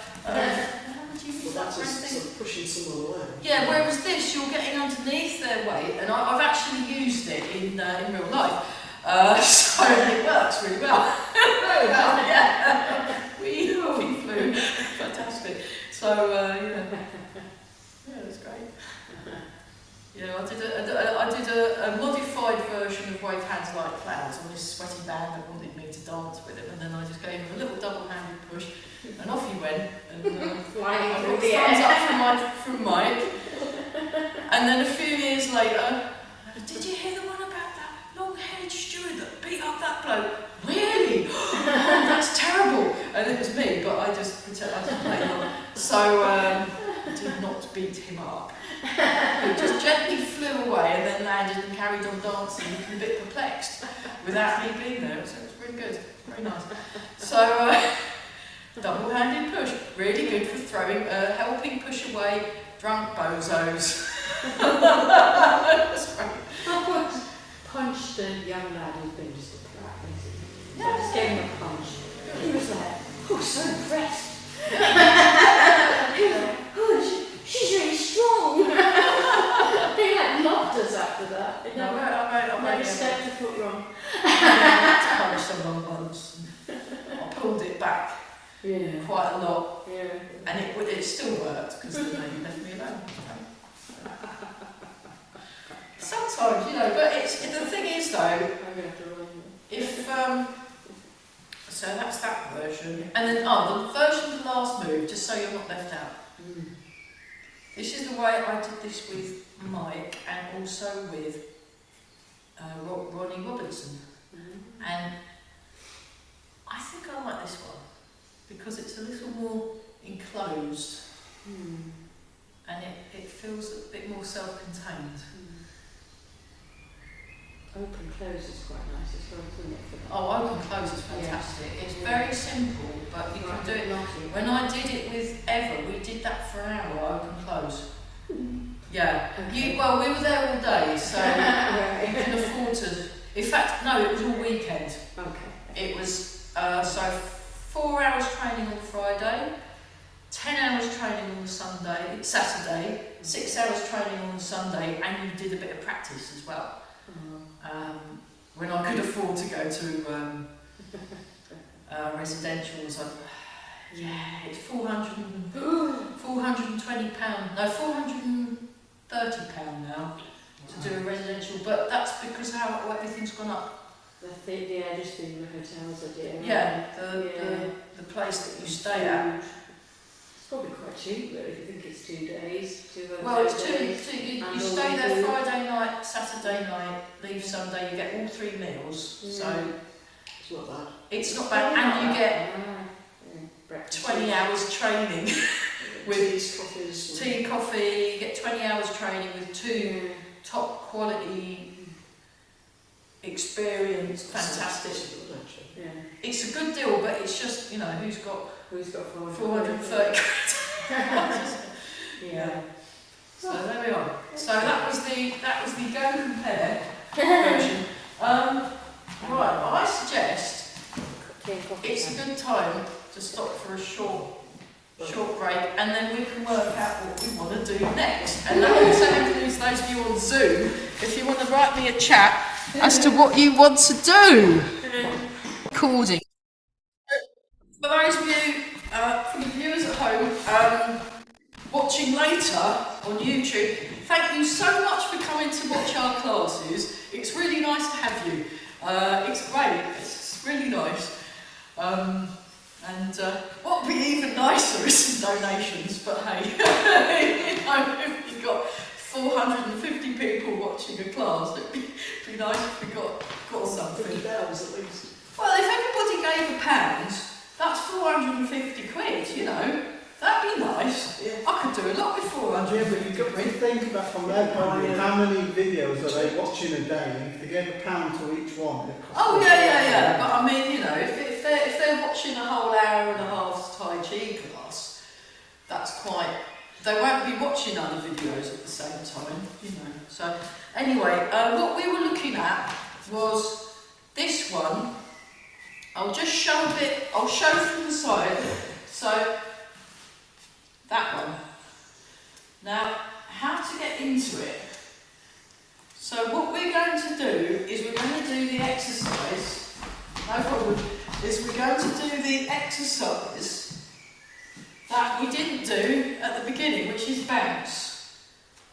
That's sort of pushing someone away. Yeah, whereas this, you're getting underneath their weight, and I've actually used it in real life, so it works really well. Yeah, we flew, fantastic. So yeah, it's great. Yeah, I did a modified version of Wave Hands Like Clouds on this sweaty band that wanted me to dance with him, and then I just gave him a little double-handed push, and off he went. And flying I through got the thumbs up from Mike. And then a few years later, did you hear the one about that long-haired steward that beat up that bloke? Really? Oh, that's terrible. And it was me, but I just pretend I didn't play along. So I did not beat him up. He just gently flew away and then landed and carried on dancing, looking a bit perplexed without me being there. So it was really good, very nice. So double-handed push, really good for throwing, helping push away drunk bozos. That's great. I punched a young lad who's been just a prat, basically. I just gave him a punch. He was like, oh, so impressed. Oh, she's really strong. They like loved us after that. I never stepped a foot wrong. I punched someone once. I pulled it back quite a lot, and it still worked because the lady left me alone. Sometimes, but the thing is though, if so that's that version, and then the version of the last move, just so you're not left out. This is the way I did this with Mike and also with Ronnie Robinson, and I think I like this one because it's a little more enclosed, and it feels a bit more self-contained. Open close is quite nice as well, isn't it? Oh, open close is fantastic. It's very simple, but you can do it. When I did it with Eva, we did that for an hour, open close. Yeah. Okay. Well, we were there all day, so you can afford to. In fact, no, it was all weekend. Okay. It was so 4 hours training on Friday, 10 hours training on the Saturday, 6 hours training on the Sunday, and you did a bit of practice as well. When I could afford to go to residentials, it's £420, no, £430 now to do a residential, but that's because how everything's gone up. Just the hotels are dear. Yeah, the place that you stay at. It's probably quite cheap, really, if you think it's 2 days. Well, it's you stay there Friday night, Saturday night, leave Sunday, you get all 3 meals, so it's not bad. It's not bad, and you get 20 hours training with tea, coffee, you get 20 hours training with 2 top quality, experienced, fantastic. It's a good deal, but it's just, who's got 430 quid? Yeah. So there we are. So that was the Go Compare version. Right, I suggest it's a good time to stop for a short break, and then we can work out what we want to do next. And that also includes those of you on Zoom, if you want to write me a chat as to what you want to do. Recording. For those of you, for the viewers at home, watching later on YouTube, thank you so much for coming to watch our classes. It's really nice to have you. It's great, it's really nice. What would be even nicer is some donations, but hey, you know, if you've got 450 people watching a class, it'd be nice if we got something. £50 at least. Well, if everybody gave £1, that's 450 quid, you know. That'd be nice. Yeah. I could do a lot with 400. Yeah, but you've got to think about from their point of view, how many videos are they watching a day? And if they gave £1 to each one, it costs oh yeah. But I mean, you know, if they're watching a whole hour and a half's Tai Chi class, that's quite. They won't be watching other videos at the same time, you know. So anyway, what we were looking at was this one. I'll just show a bit. I'll show from the side. So. That one. Now, how to get into it. So what we're going to do is we're going to do the exercise. No problem. Is we're going to do the exercise that we didn't do at the beginning, which is bounce.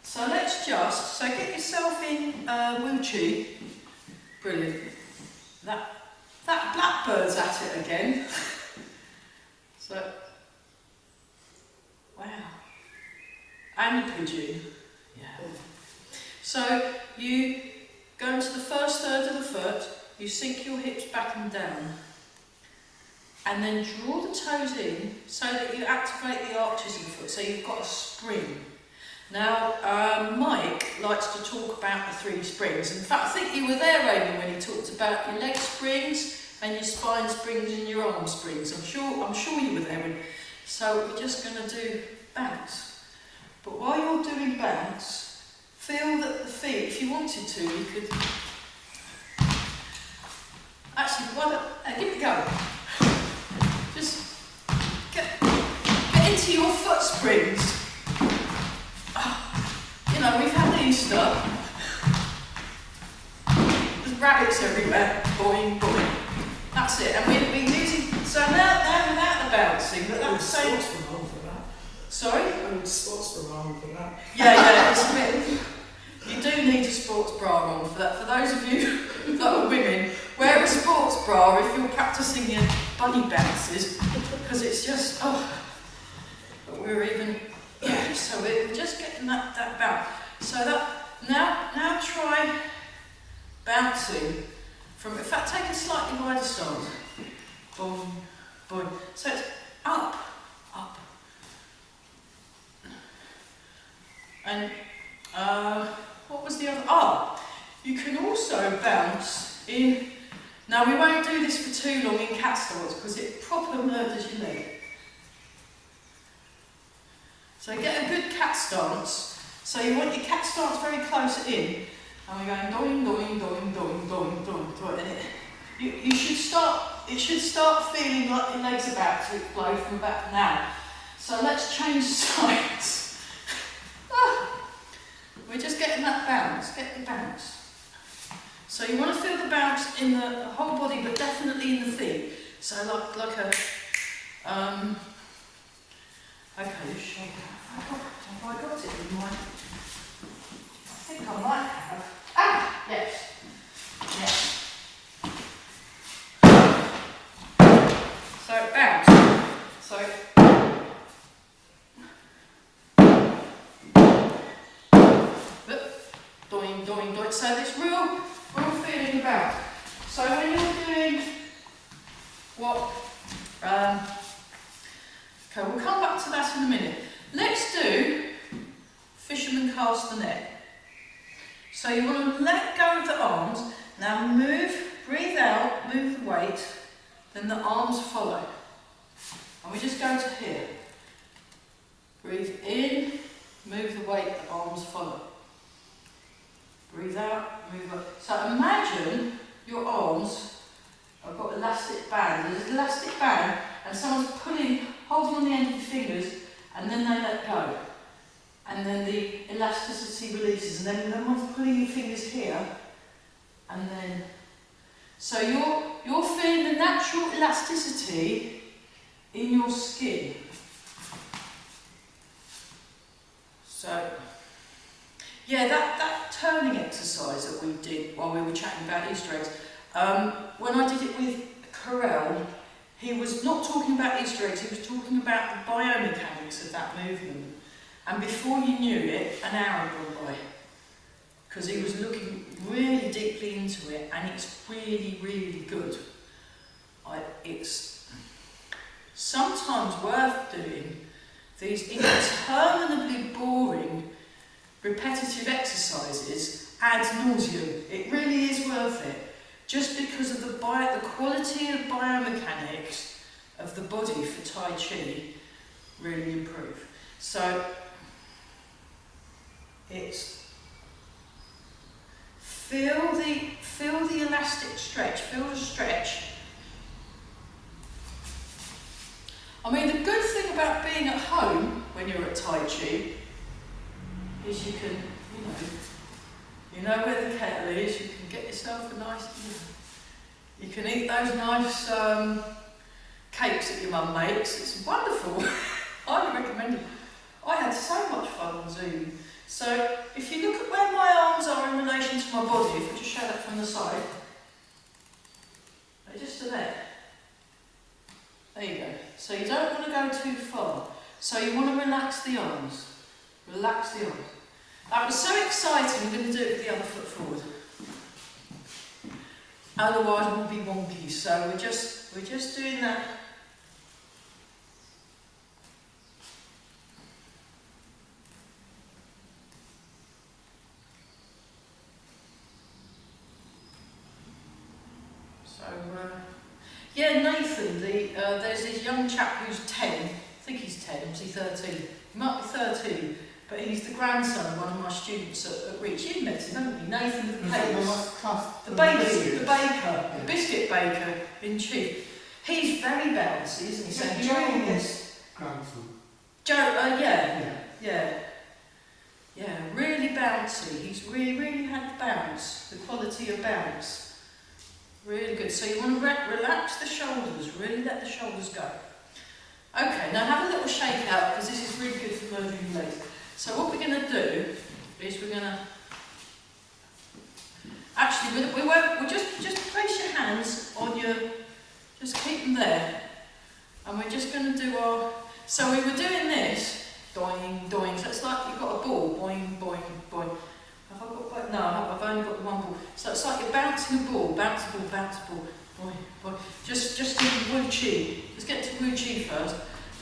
So let's so get yourself in Wu Chi. Brilliant. That blackbird's at it again. So. Wow. And the pigeon. Yeah. So you go into the first third of the foot, you sink your hips back and down, and then draw the toes in so that you activate the arches of the foot, so you've got a spring. Now, Mike likes to talk about the 3 springs. In fact, I think you were there, Raymond, when he talked about your leg springs and your spine springs and your arm springs. I'm sure you were there. So we're just going to do bounce. But while you're doing bounce, feel that the feet, if you wanted to, you could... Actually, give it a go. Just get into your foot springs. You know, we've had Easter. There's rabbits everywhere. Boing, boing. That's it. And we've been using... So now without the bouncing, but that's the same. Sports bra on for that. Sorry? I need sports bra on for that. Yeah, it's a bit. You do need a sports bra on for that. For those of you that are women, wear a sports bra if you're practicing your bunny bounces, because it's just But we're even. Yeah. So we're just getting that bounce. So that now try bouncing from. In fact, take a slightly wider stance. Boom, boom. So it's up. And what was the other? You can also bounce in. Now we won't do this for too long in cat stance because it proper murders your leg. So get a good cat stance. So you want your cat stance very close in. And we're going doing, doing, doing, doing, doing, doing, doing. And it should start feeling like your legs are about to explode from back now. So let's change sides. We're just getting that bounce, get the bounce. So you want to feel the bounce in the whole body, but definitely in the feet. So like a, okay, just shake it. Have I got it in mind? I think I might have. Yes. So bounce. So. Doing, doing, doing. So this real feeling about. So when you're doing what, okay, we'll come back to that in a minute. Let's do fisherman cast the net. So you want to let go of the arms. Now move, breathe out, move the weight, then the arms follow. And we just go to here. Breathe in, move the weight, the arms follow. Breathe out, move up. So imagine your arms have got elastic band. There's an elastic band, and someone's holding on the end of the fingers, and then they let go. And then the elasticity releases, and then one's pulling your fingers here, and then... So you're feeling the natural elasticity in your skin. So, yeah, that turning exercise that we did while we were chatting about Easter eggs, when I did it with Carell, he was not talking about Easter eggs, he was talking about the biomechanics of that movement. And before you knew it, an hour had gone by. Because he was looking really deeply into it, and it's really, really good. It's sometimes worth doing these interminably boring, repetitive exercises ad nauseum. It really is worth it, just because of the quality of biomechanics of the body for Tai Chi really improve. So it's feel the elastic stretch, feel the stretch. I mean, the good thing about being at home when you're at Tai Chi is you can, you know where the kettle is, you can get yourself a nice, you can eat those nice cakes that your mum makes. It's wonderful. I would recommend it. I had so much fun on Zoom. So if you look at where my arms are in relation to my body, if we just show that from the side, they're just to there. There you go. So you don't want to go too far. So you want to relax the arms. Relax the arms. That was so exciting, we're going to do it with the other foot forward. Otherwise we'll be wonky. So we're just doing that. Yeah, Nathan, there's this young chap who's 10, I think he's 10, was he 13? He might be 13, but he's the grandson of one of my students at Reach. You've met him, haven't you? Nathan the baker, the biscuit baker in Chief. He's very bouncy, isn't he? So during this... Grandson. Yeah, really bouncy. He's really had the bounce, the quality of bounce. Really good. So you want to relax the shoulders, really let the shoulders go. Okay, now have a little shake out, because this is really good for merging your legs. So what we're going to do is we're going to... Actually, we'll just place your hands on your... Just keep them there. And we're just going to do our... So we were doing this, doing, doing. So it's like you've got a ball, boing, boing, boing. Have I got, no, I've only got the one ball. So it's like you're bouncing a ball, bounce a ball, bounce a ball, boing, boing. Just do Wu Chi. Let's get to Wu Chi first.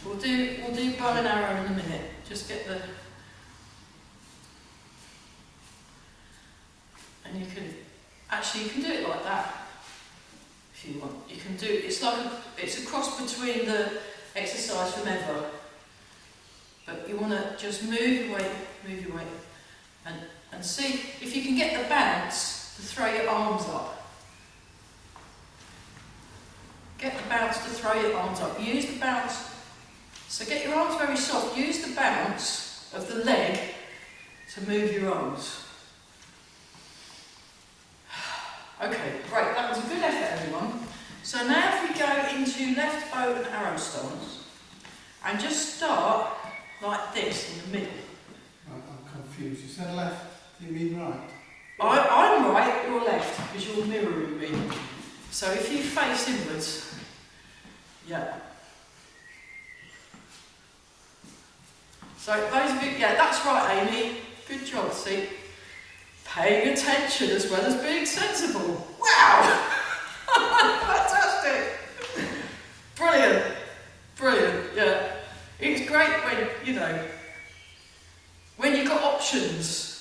We'll do bow and arrow in a minute. Just get the... And you can, actually you can do it like that, if you want. You can do, it's a cross between the exercise from ever. But you want to just move your weight, and see if you can get the bounce to throw your arms up. Get the bounce to throw your arms up. Use the bounce. So get your arms very soft. Use the bounce of the leg to move your arms. Okay, great. That was a good effort, everyone. So now if we go into left bow and arrow stance, and just start like this in the middle. I'm confused. You said left. Do you mean right? I'm right, you're left, because you're mirroring me. So if you face inwards, yeah. So those of you, yeah, that's right, Amy. Good job, see? Paying attention as well as being sensible. Wow! Fantastic! Brilliant. Brilliant, yeah. It's great when, when you've got options.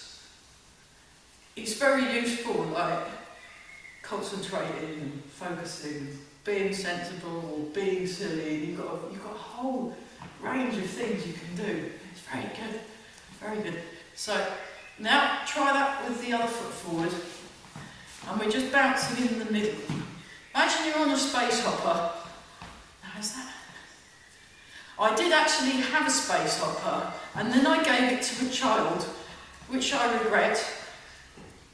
It's very useful, like concentrating and focusing, being sensible or being silly. You've got a whole range of things you can do. It's very good, very good. So now try that with the other foot forward, and we're just bouncing in the middle. Imagine you're on a space hopper. How's that? I did actually have a space hopper, and then I gave it to a child, which I regret,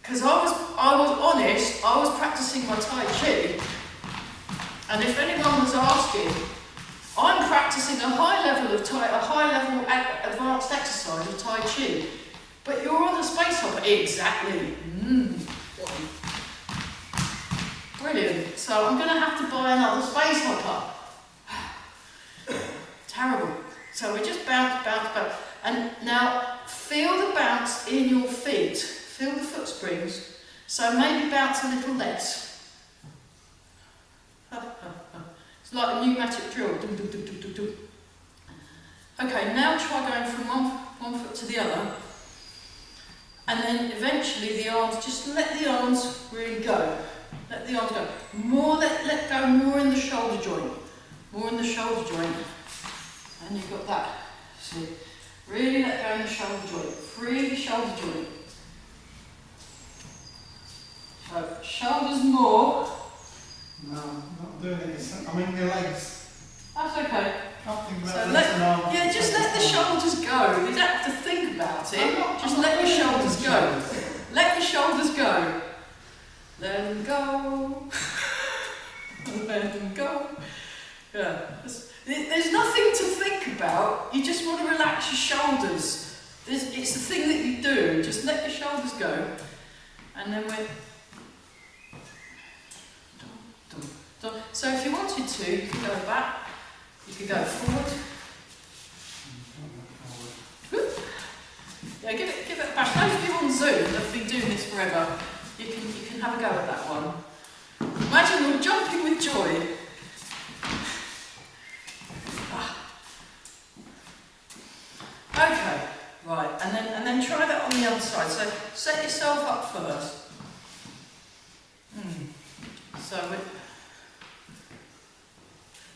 because I was honest, I was practicing my Tai Chi, and if anyone was asking, I'm practicing a high level advanced exercise of Tai Chi, but you're on a space hopper. Exactly. Brilliant. So I'm going to have to buy another space hopper. Terrible. So we just bounce, and now feel the bounce in your feet. Feel the foot springs. So maybe bounce a little less. It's like a pneumatic drill. Okay, now try going from one foot to the other. And then eventually the arms, just let the arms really go. Let the arms go. More, let go more in the shoulder joint. More in the shoulder joint. And you've got that. See, really let go in the shoulder joint. Free the shoulder joint. So, shoulders more. No, not doing it. I mean, your legs. That's okay. So just let the shoulders go. You don't have to think about it. Just let your shoulders go. Let your shoulders go. Let them go. Let them go. Yeah. There's nothing to think about. You just want to relax your shoulders. It's the thing that you do. Just let your shoulders go. And then we're... So if you wanted to, you could go back. You could go forward. Yeah, give it a bash. Those of you on Zoom that have been doing this forever, you can have a go at that one. Imagine you're jumping with joy. Okay, right, and then try that on the other side. So set yourself up first.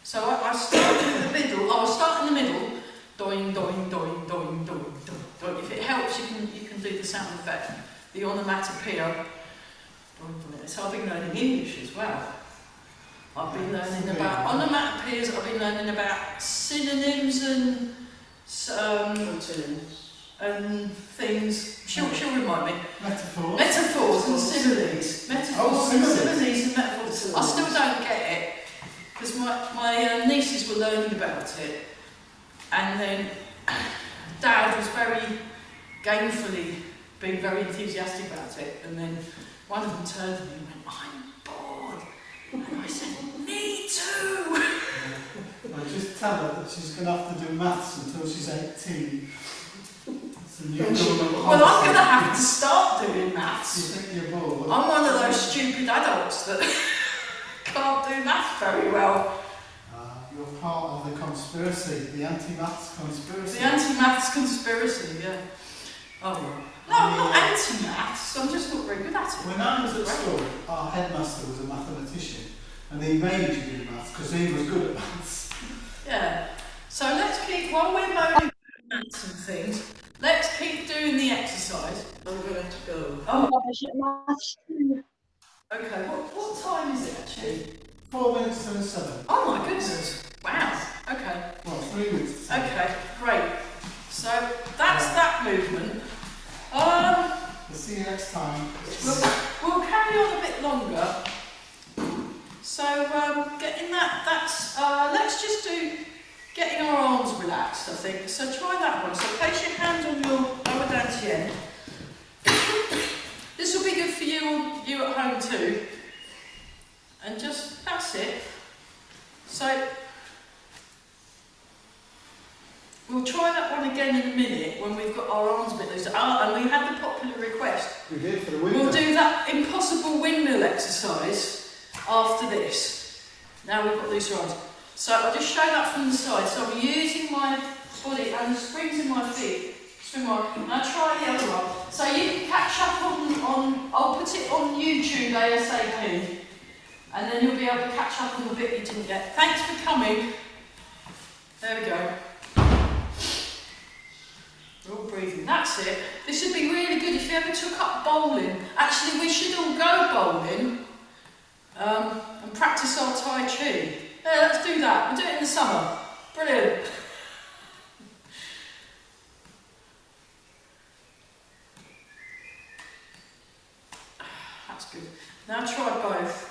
So I start in the middle. I'll start in the middle. Doing, doing, doing, doing, doing, doing. If it helps, you can do the sound effect, the onomatopoeia. So I've been learning English as well. I've been learning about onomatopoeias. I've been learning about synonyms and things. She'll remind me. Metaphors and similes. Metaphors and similes and metaphors. I still don't get it. Because my nieces were learning about it, and then Dad was very gamefully being very enthusiastic about it, and then one of them turned to me and went, "I'm bored," and I said, "Me too." I just tell her that she's going to have to do maths until she's 18. Well, I'm going to have to start doing maths. You think you're bored? I'm one of those stupid adults that can't do maths very well. You're part of the conspiracy, the anti-maths conspiracy. The anti-maths conspiracy, yeah. Oh, well. No, I'm not anti-maths, I'm just not very good at it. When I was at school, our headmaster was a mathematician, and he made you do maths because he was good at maths. Yeah. So let's keep, while we're moaning about maths and things, let's keep doing the exercise. I'm going to have to go. Oh, maths. Okay, what time is it actually? 4 minutes to 7. Oh my goodness. Wow. Okay. Well, 3 minutes to 7. Okay, great. So that's that movement. We'll see you next time. We'll carry on a bit longer. So getting that's let's just do getting our arms relaxed, I think. So try that one. So place your hand on your lower dantian. This will be good for you at home too. And just, that's it. So, we'll try that one again in a minute when we've got our arms a bit loose. And we had the popular request. We did for the windmill. We'll do that impossible windmill exercise after this. Now we've got loose arms. So I'll just show that from the side. So I'm using my body and the springs in my feet. Now try the other one. So you can catch up on I'll put it on YouTube ASAP. And then you'll be able to catch up on the bit you didn't get. Thanks for coming. There we go. We're all breathing. That's it. This would be really good if you ever took up bowling. Actually, we should all go bowling and practice our Tai Chi. Yeah, let's do that. We'll do it in the summer. Brilliant. That's good. Now try both.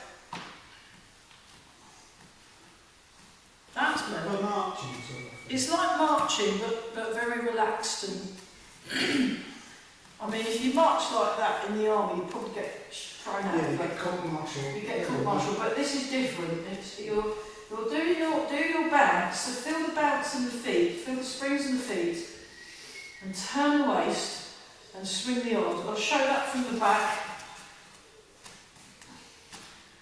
That's better. Well, marching sort of. It's like marching, but very relaxed and. I mean, if you march like that in the army, you probably get thrown out. Yeah, you get court-martial. You get court-martial, but this is different. You're doing your bounce, so feel the bounce in the feet, feel the springs in the feet, and turn the waist and swing the arms. I'll show that from the back.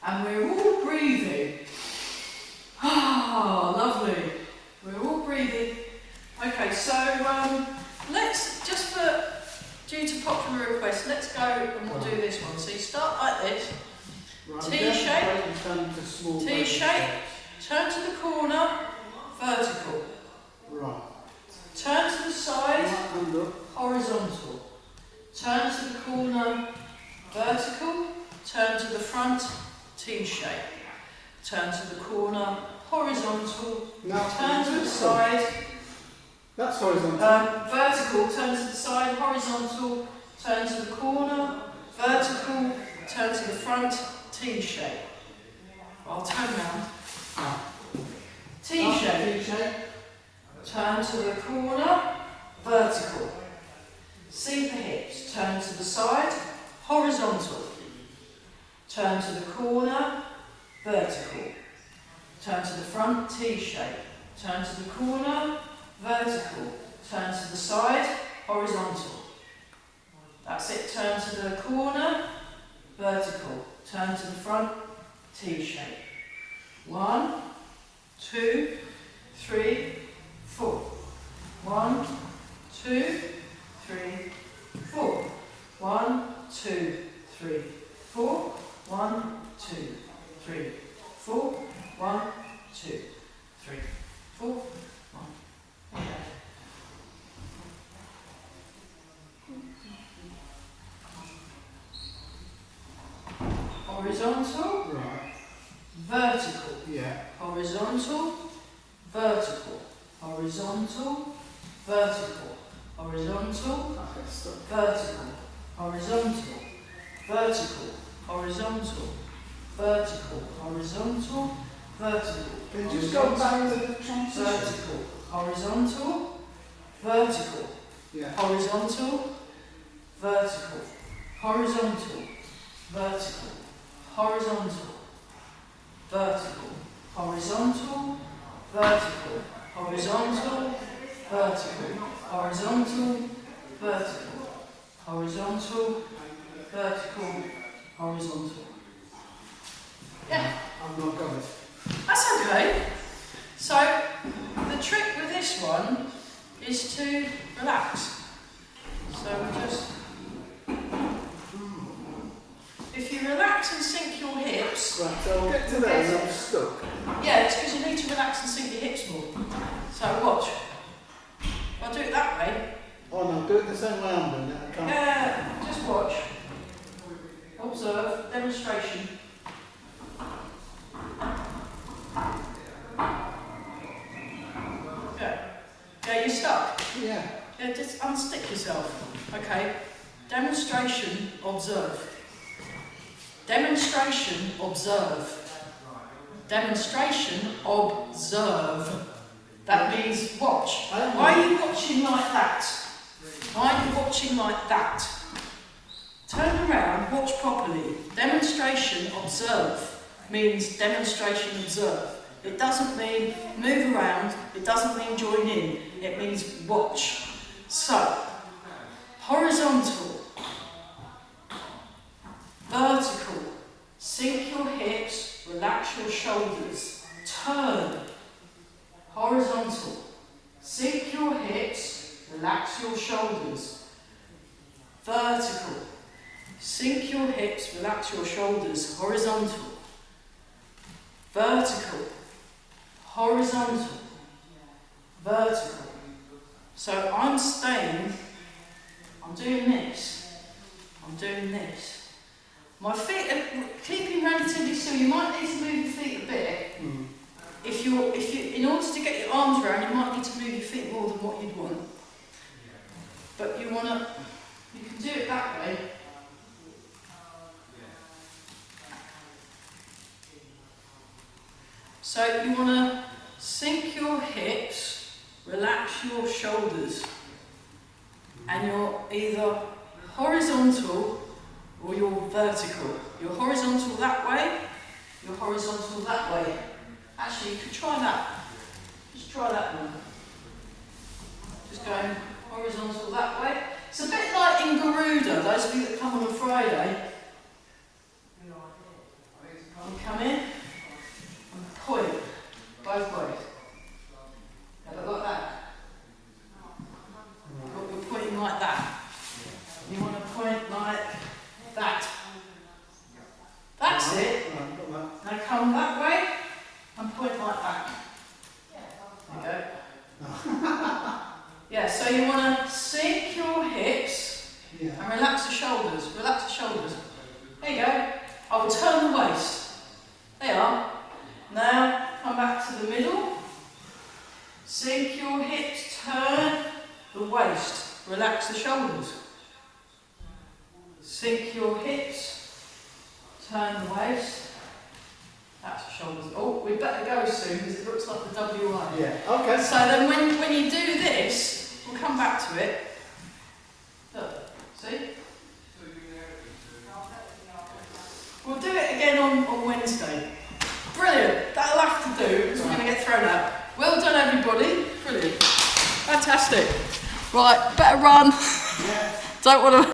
And we're all breathing. Ah, lovely. We're all breathing. Okay, so let's, just for, due to popular request, let's go and we'll do this one. So you start like this. Right, T-shape. T-shape. Turn to the corner. Vertical. Right. Turn to the side. Right, horizontal. Turn to the corner. Vertical. Turn to the front. T-shape. Turn to the corner. Horizontal. Now, Turn to the side. That's horizontal. Vertical, turn to the side, horizontal, turn to the corner, vertical, turn to the front, T-shape. I'll turn round. T-shape. T-shape. Turn to the corner, vertical. Sink the hips, turn to the side, horizontal. Turn to the corner, vertical. Turn to the front, T-shape. Turn to the corner, vertical, turn to the side, horizontal. That's it, turn to the corner, vertical, turn to the front, T-shape. 1, 2, 3, 4. 1, 2, 3, 4. 1, 2, 3, 4. 1, 2, 3, 4. 1, 2, 3, 4. Horizontal, Right. vertical, Yeah. horizontal, vertical, horizontal, vertical, horizontal, Okay, stop. vertical, horizontal, vertical, horizontal, vertical, horizontal, vertical. Can you just go back to the transition? Vertical, horizontal, vertical, Yeah. horizontal, vertical, horizontal, vertical, horizontal, vertical, horizontal, vertical, horizontal, vertical, horizontal, vertical, horizontal, vertical, horizontal. Yeah. I've not got it. That's okay. So, the trick with this one is to relax. So we just, if you relax and sink your hips, Right, so I'll get to there and I'm stuck. yeah, it's because you need to relax and sink your hips more. So watch. I'll do it that way. Oh no, do it the same way I'm doing it. I can't. Yeah, just watch. Observe, demonstration. Yeah, you're stuck. Yeah. Yeah, just unstick yourself. Okay. Demonstration, observe. Demonstration, observe. Demonstration, observe. That means watch. Why are you watching like that? Why are you watching like that? Turn around, watch properly. Demonstration, observe means demonstration, observe. It doesn't mean move around, it doesn't mean join in, it means watch. So, horizontal, vertical, sink your hips, relax your shoulders, turn, horizontal, sink your hips, relax your shoulders, vertical, sink your hips, relax your shoulders, horizontal, vertical, horizontal, vertical. So I'm staying, I'm doing this, I'm doing this. My feet are keeping relatively still. You might need to move your feet a bit. Mm. If you, in order to get your arms around, you might need to move your feet more than what you'd want. But you can do it that way. So you want to sink your hips, relax your shoulders, and you're either horizontal or you're vertical. You're horizontal that way, you're horizontal that way. Actually, you could try that. Just try that one. Just going horizontal that way. It's a bit like in Garuda, those of you that come on a Friday. You come in and point both ways. Have I got that? You're pointing like that. You want to point like that. That's it. Now come that way and point like that. There you go. Yeah, so you want to sink your hips and relax the shoulders. Relax the shoulders. There you go. I will turn the waist. There you are. Now come back to the middle. Sink your hips, turn the waist. Relax the shoulders. Sink your hips, turn the waist. That's the shoulders. Oh, we better go soon because it looks like the WI. Yeah, okay. So then when you do this, we'll come back to it. Look, see? We'll do it again on Wednesday. Brilliant. That'll have to do because we're going to get thrown out. Well done, everybody. Brilliant. Fantastic. Right, better run. Yeah. Don't want to...